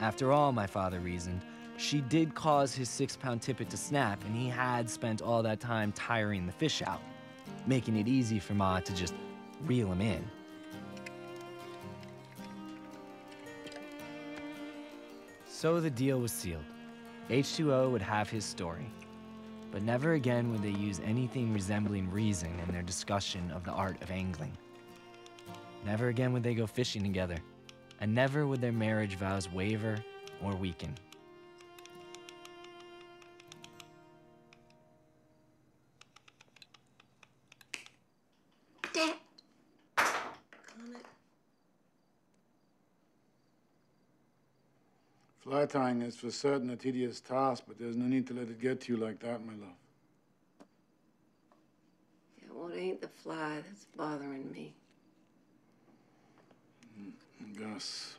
After all, my father reasoned, she did cause his 6-pound tippet to snap, and he had spent all that time tiring the fish out, making it easy for Ma to just reel him in. So the deal was sealed. H2O would have his story. But never again would they use anything resembling reason in their discussion of the art of angling. Never again would they go fishing together, and never would their marriage vows waver or weaken. Dad. Fly tying is for certain a tedious task, but there's no need to let it get to you like that, my love. Yeah, well, it ain't the fly that's bothering me. Gus.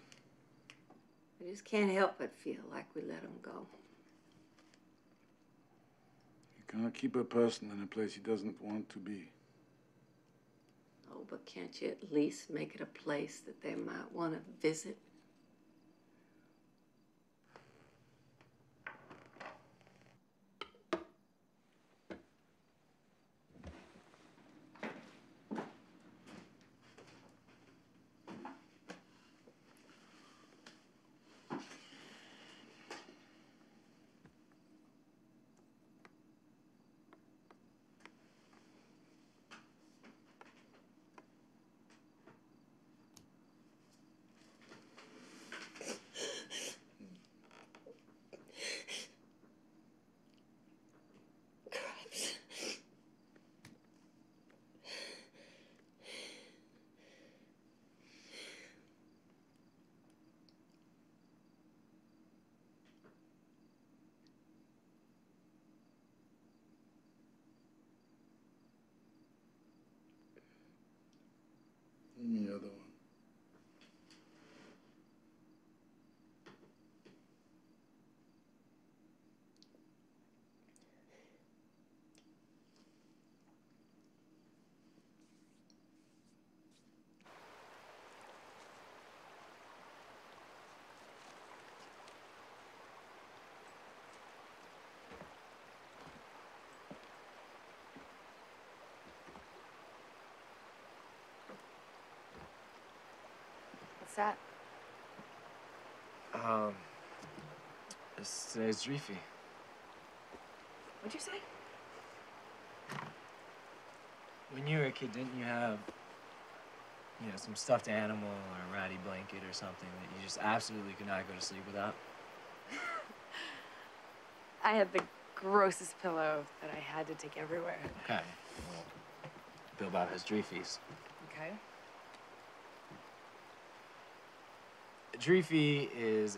I just can't help but feel like we let him go. You can't keep a person in a place he doesn't want to be. Oh, but can't you at least make it a place that they might want to visit? And the other one. What's that? It's today's Dreefy. What'd you say? When you were a kid, didn't you have, some stuffed animal or a ratty blanket or something that you just absolutely could not go to sleep without? I had the grossest pillow that I had to take everywhere. Okay. Well, Bill Bob has Dreefies. Okay. A Dreefy is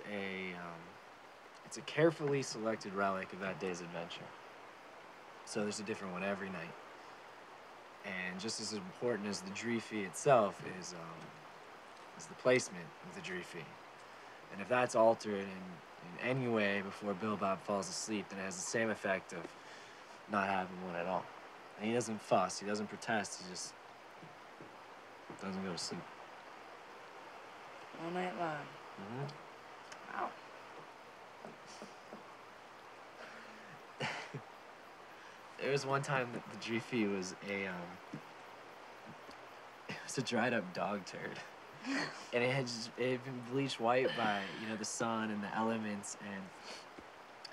it's a carefully selected relic of that day's adventure. So there's a different one every night. And just as important as the Dreefy itself is is the placement of the Dreefy. And if that's altered in any way before Bill Bob falls asleep, then it has the same effect of not having one at all. And he doesn't fuss, he doesn't protest, he just doesn't go to sleep. All night long. Mm-hmm. Wow. There was one time that the Dreefy was it was a dried up dog turd. And it had been bleached white by, you know, the sun and the elements,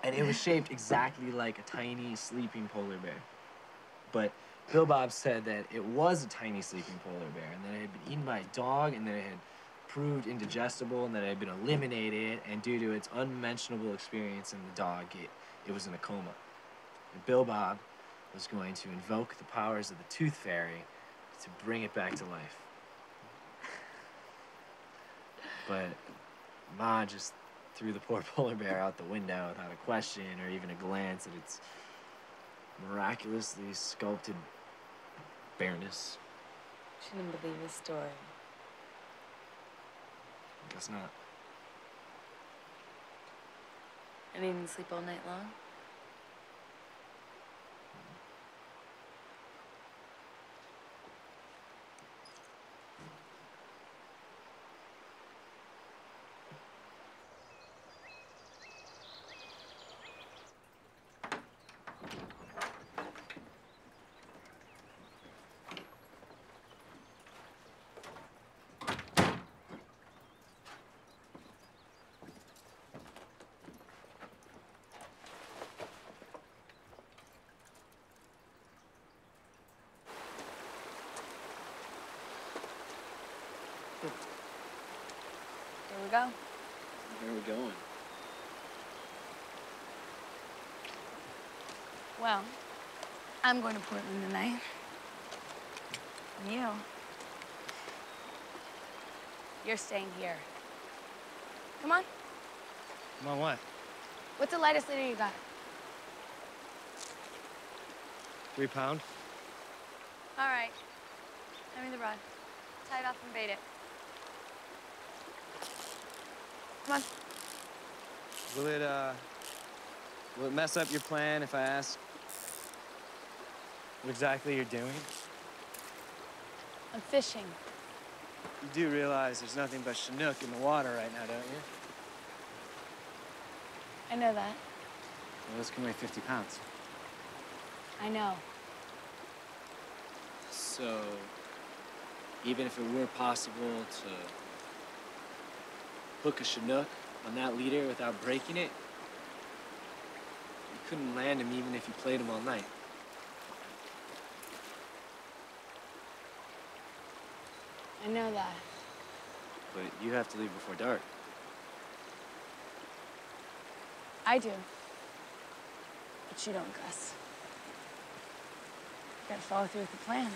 and it was shaped exactly like a tiny sleeping polar bear. But Bill Bob said that it was a tiny sleeping polar bear, and that it had been eaten by a dog, and that it had proved indigestible, and that it had been eliminated, and due to its unmentionable experience in the dog, it was in a coma. And Bill Bob was going to invoke the powers of the Tooth Fairy to bring it back to life. But Ma just threw the poor polar bear out the window without a question or even a glance at its miraculously sculpted bareness. She didn't believe his story. Guess not. And he didn't sleep all night long? Here we go. Where are we going? Well, I'm going to Portland tonight. And you? You're staying here. Come on. Come on what? What's the lightest leader you got? 3 pound? All right. Hand me the rod. Tie it off and bait it. Come on. Will it mess up your plan if I ask what exactly you're doing? I'm fishing. You do realize there's nothing but Chinook in the water right now, don't you? I know that. Well, those can weigh 50 pounds. I know. So, even if it were possible to hook a Chinook on that leader without breaking it, you couldn't land him even if you played him all night. I know that. But you have to leave before dark. I do. But you don't, Gus. You gotta follow through with the plan.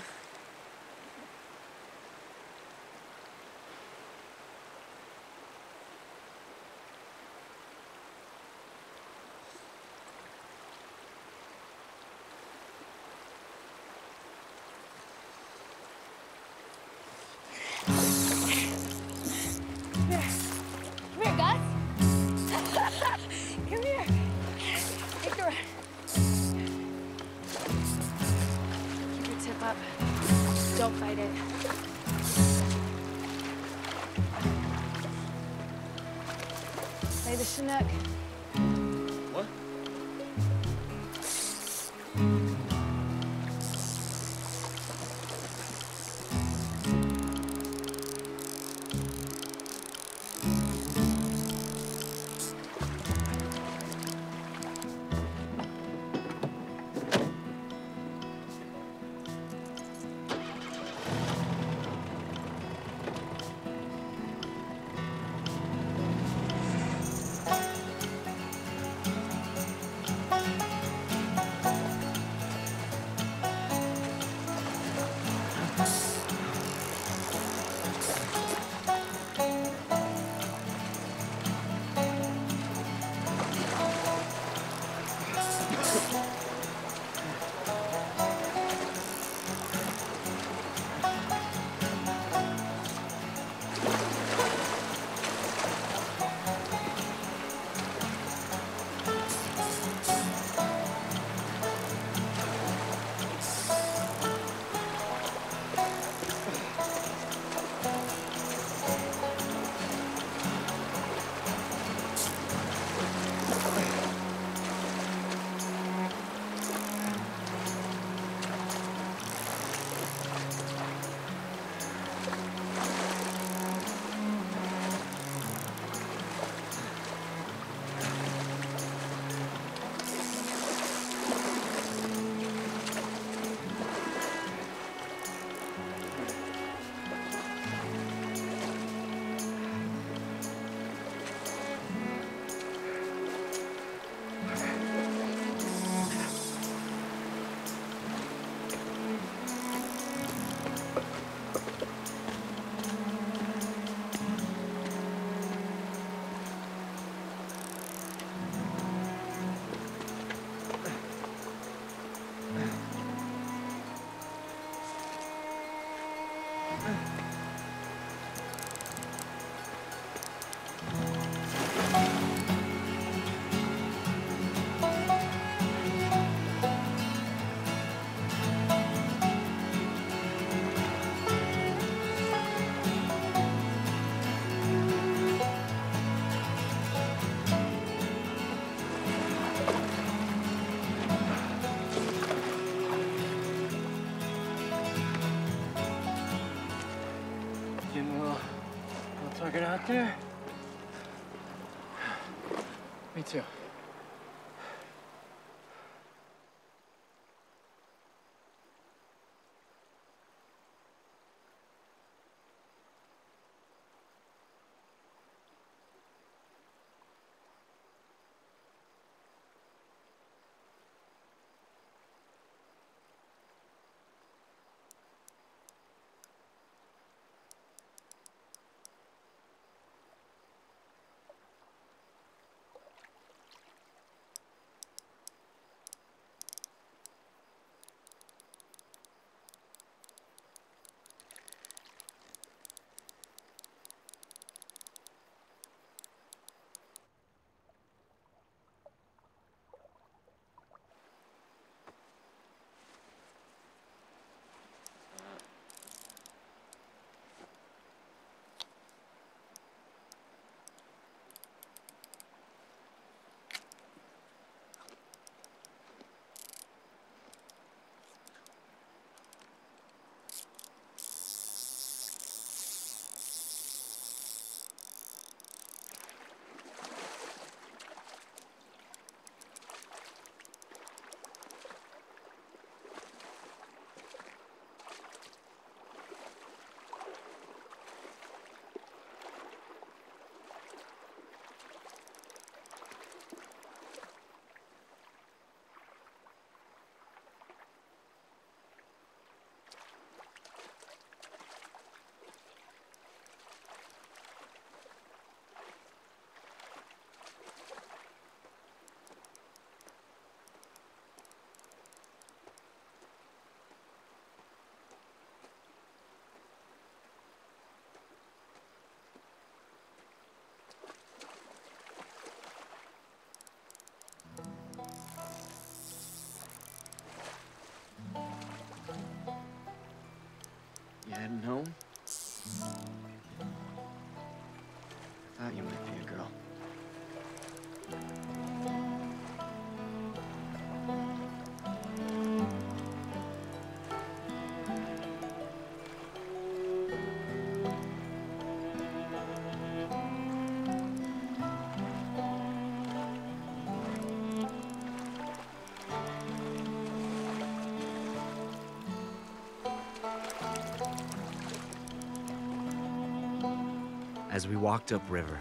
Don't fight it. Play the Chinook. What? Tired out there? Me too. You heading home? I thought you might be a girl. As we walked upriver,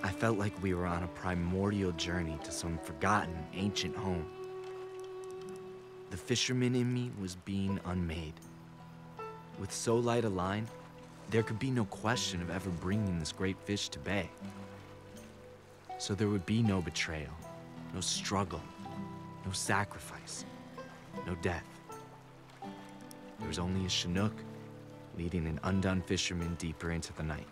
I felt like we were on a primordial journey to some forgotten ancient home. The fisherman in me was being unmade. With so light a line, there could be no question of ever bringing this great fish to bay. So there would be no betrayal, no struggle, no sacrifice, no death. There was only a Chinook leading an undone fisherman deeper into the night.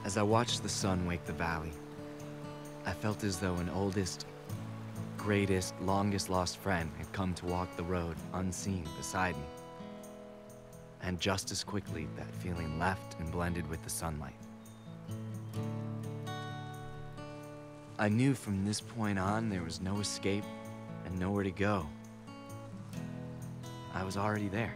As I watched the sun wake the valley, I felt as though an oldest, greatest, longest lost friend had come to walk the road unseen beside me. And just as quickly, that feeling left and blended with the sunlight. I knew from this point on there was no escape and nowhere to go. I was already there.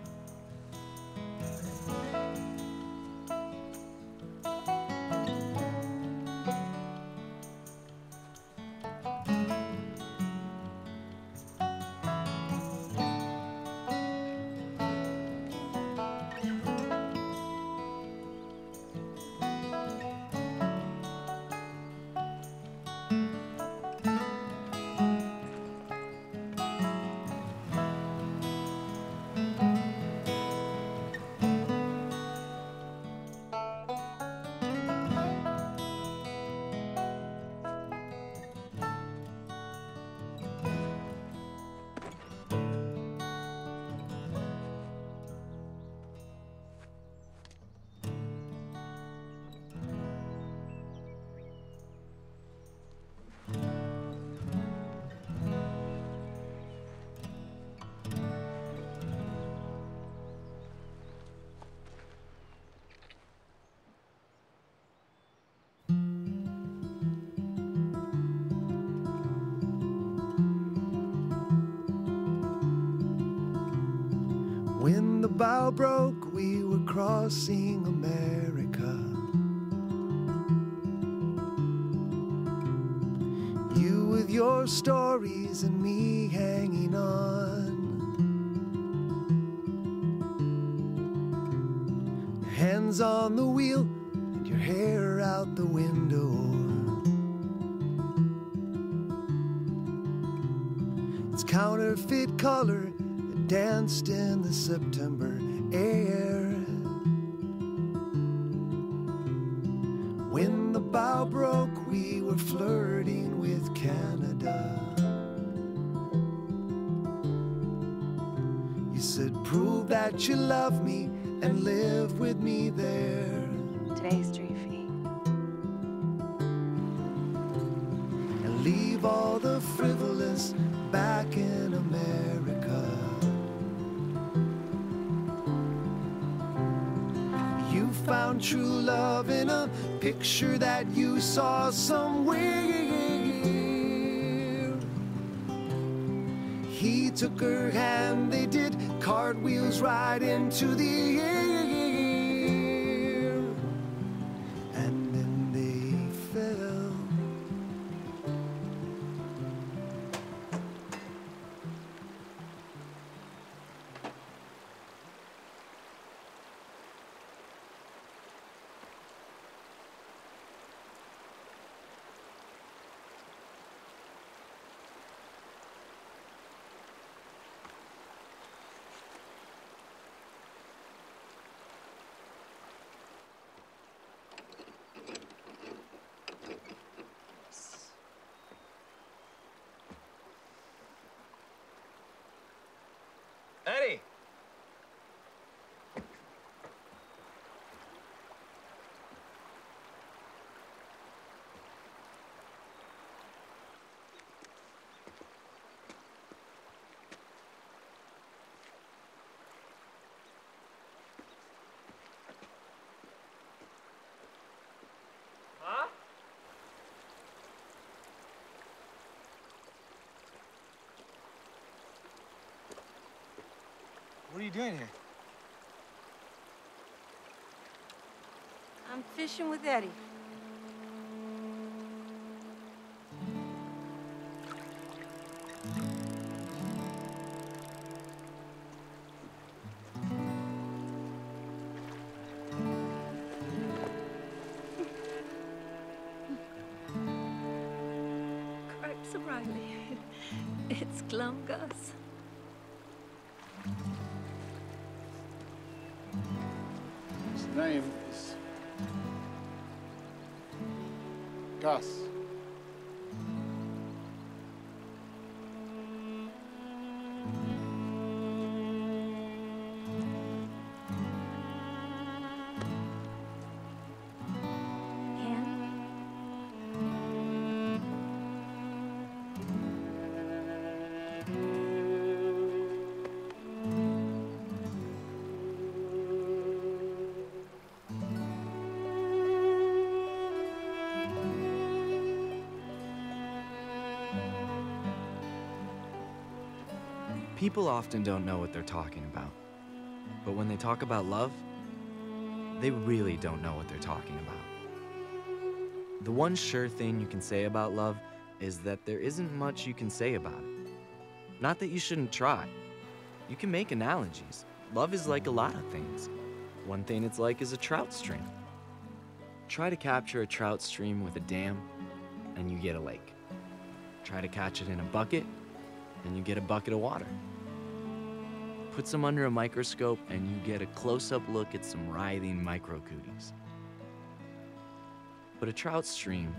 When the bow broke, we were crossing America. You with your stories and me hanging on. Your hands on the wheel and your hair out the window. It's counterfeit color danced in the September air. When the bow broke, we were flirting with Canada. You said, prove that you love me and live with me there. Today's Dreefy. And leave all the frivolous back in America. Found true love in a picture that you saw somewhere. He took her hand, they did cartwheels right into the air, and then they fell. Eddie! Huh? What are you doing here? I'm fishing with Eddie. Cripes O'Reilly. It's Glum Gus. His name is Gus. People often don't know what they're talking about. But when they talk about love, they really don't know what they're talking about. The one sure thing you can say about love is that there isn't much you can say about it. Not that you shouldn't try. You can make analogies. Love is like a lot of things. One thing it's like is a trout stream. Try to capture a trout stream with a dam, and you get a lake. Try to catch it in a bucket, and you get a bucket of water. Put some under a microscope, and you get a close-up look at some writhing microcooties. But a trout stream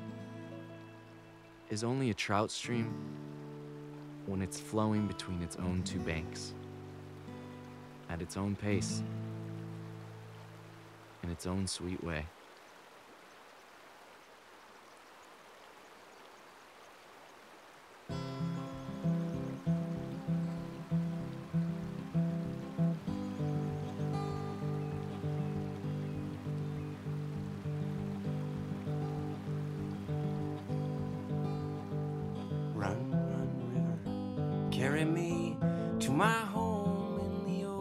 is only a trout stream when it's flowing between its own two banks, at its own pace, in its own sweet way. Run, run, river, carry me to my home.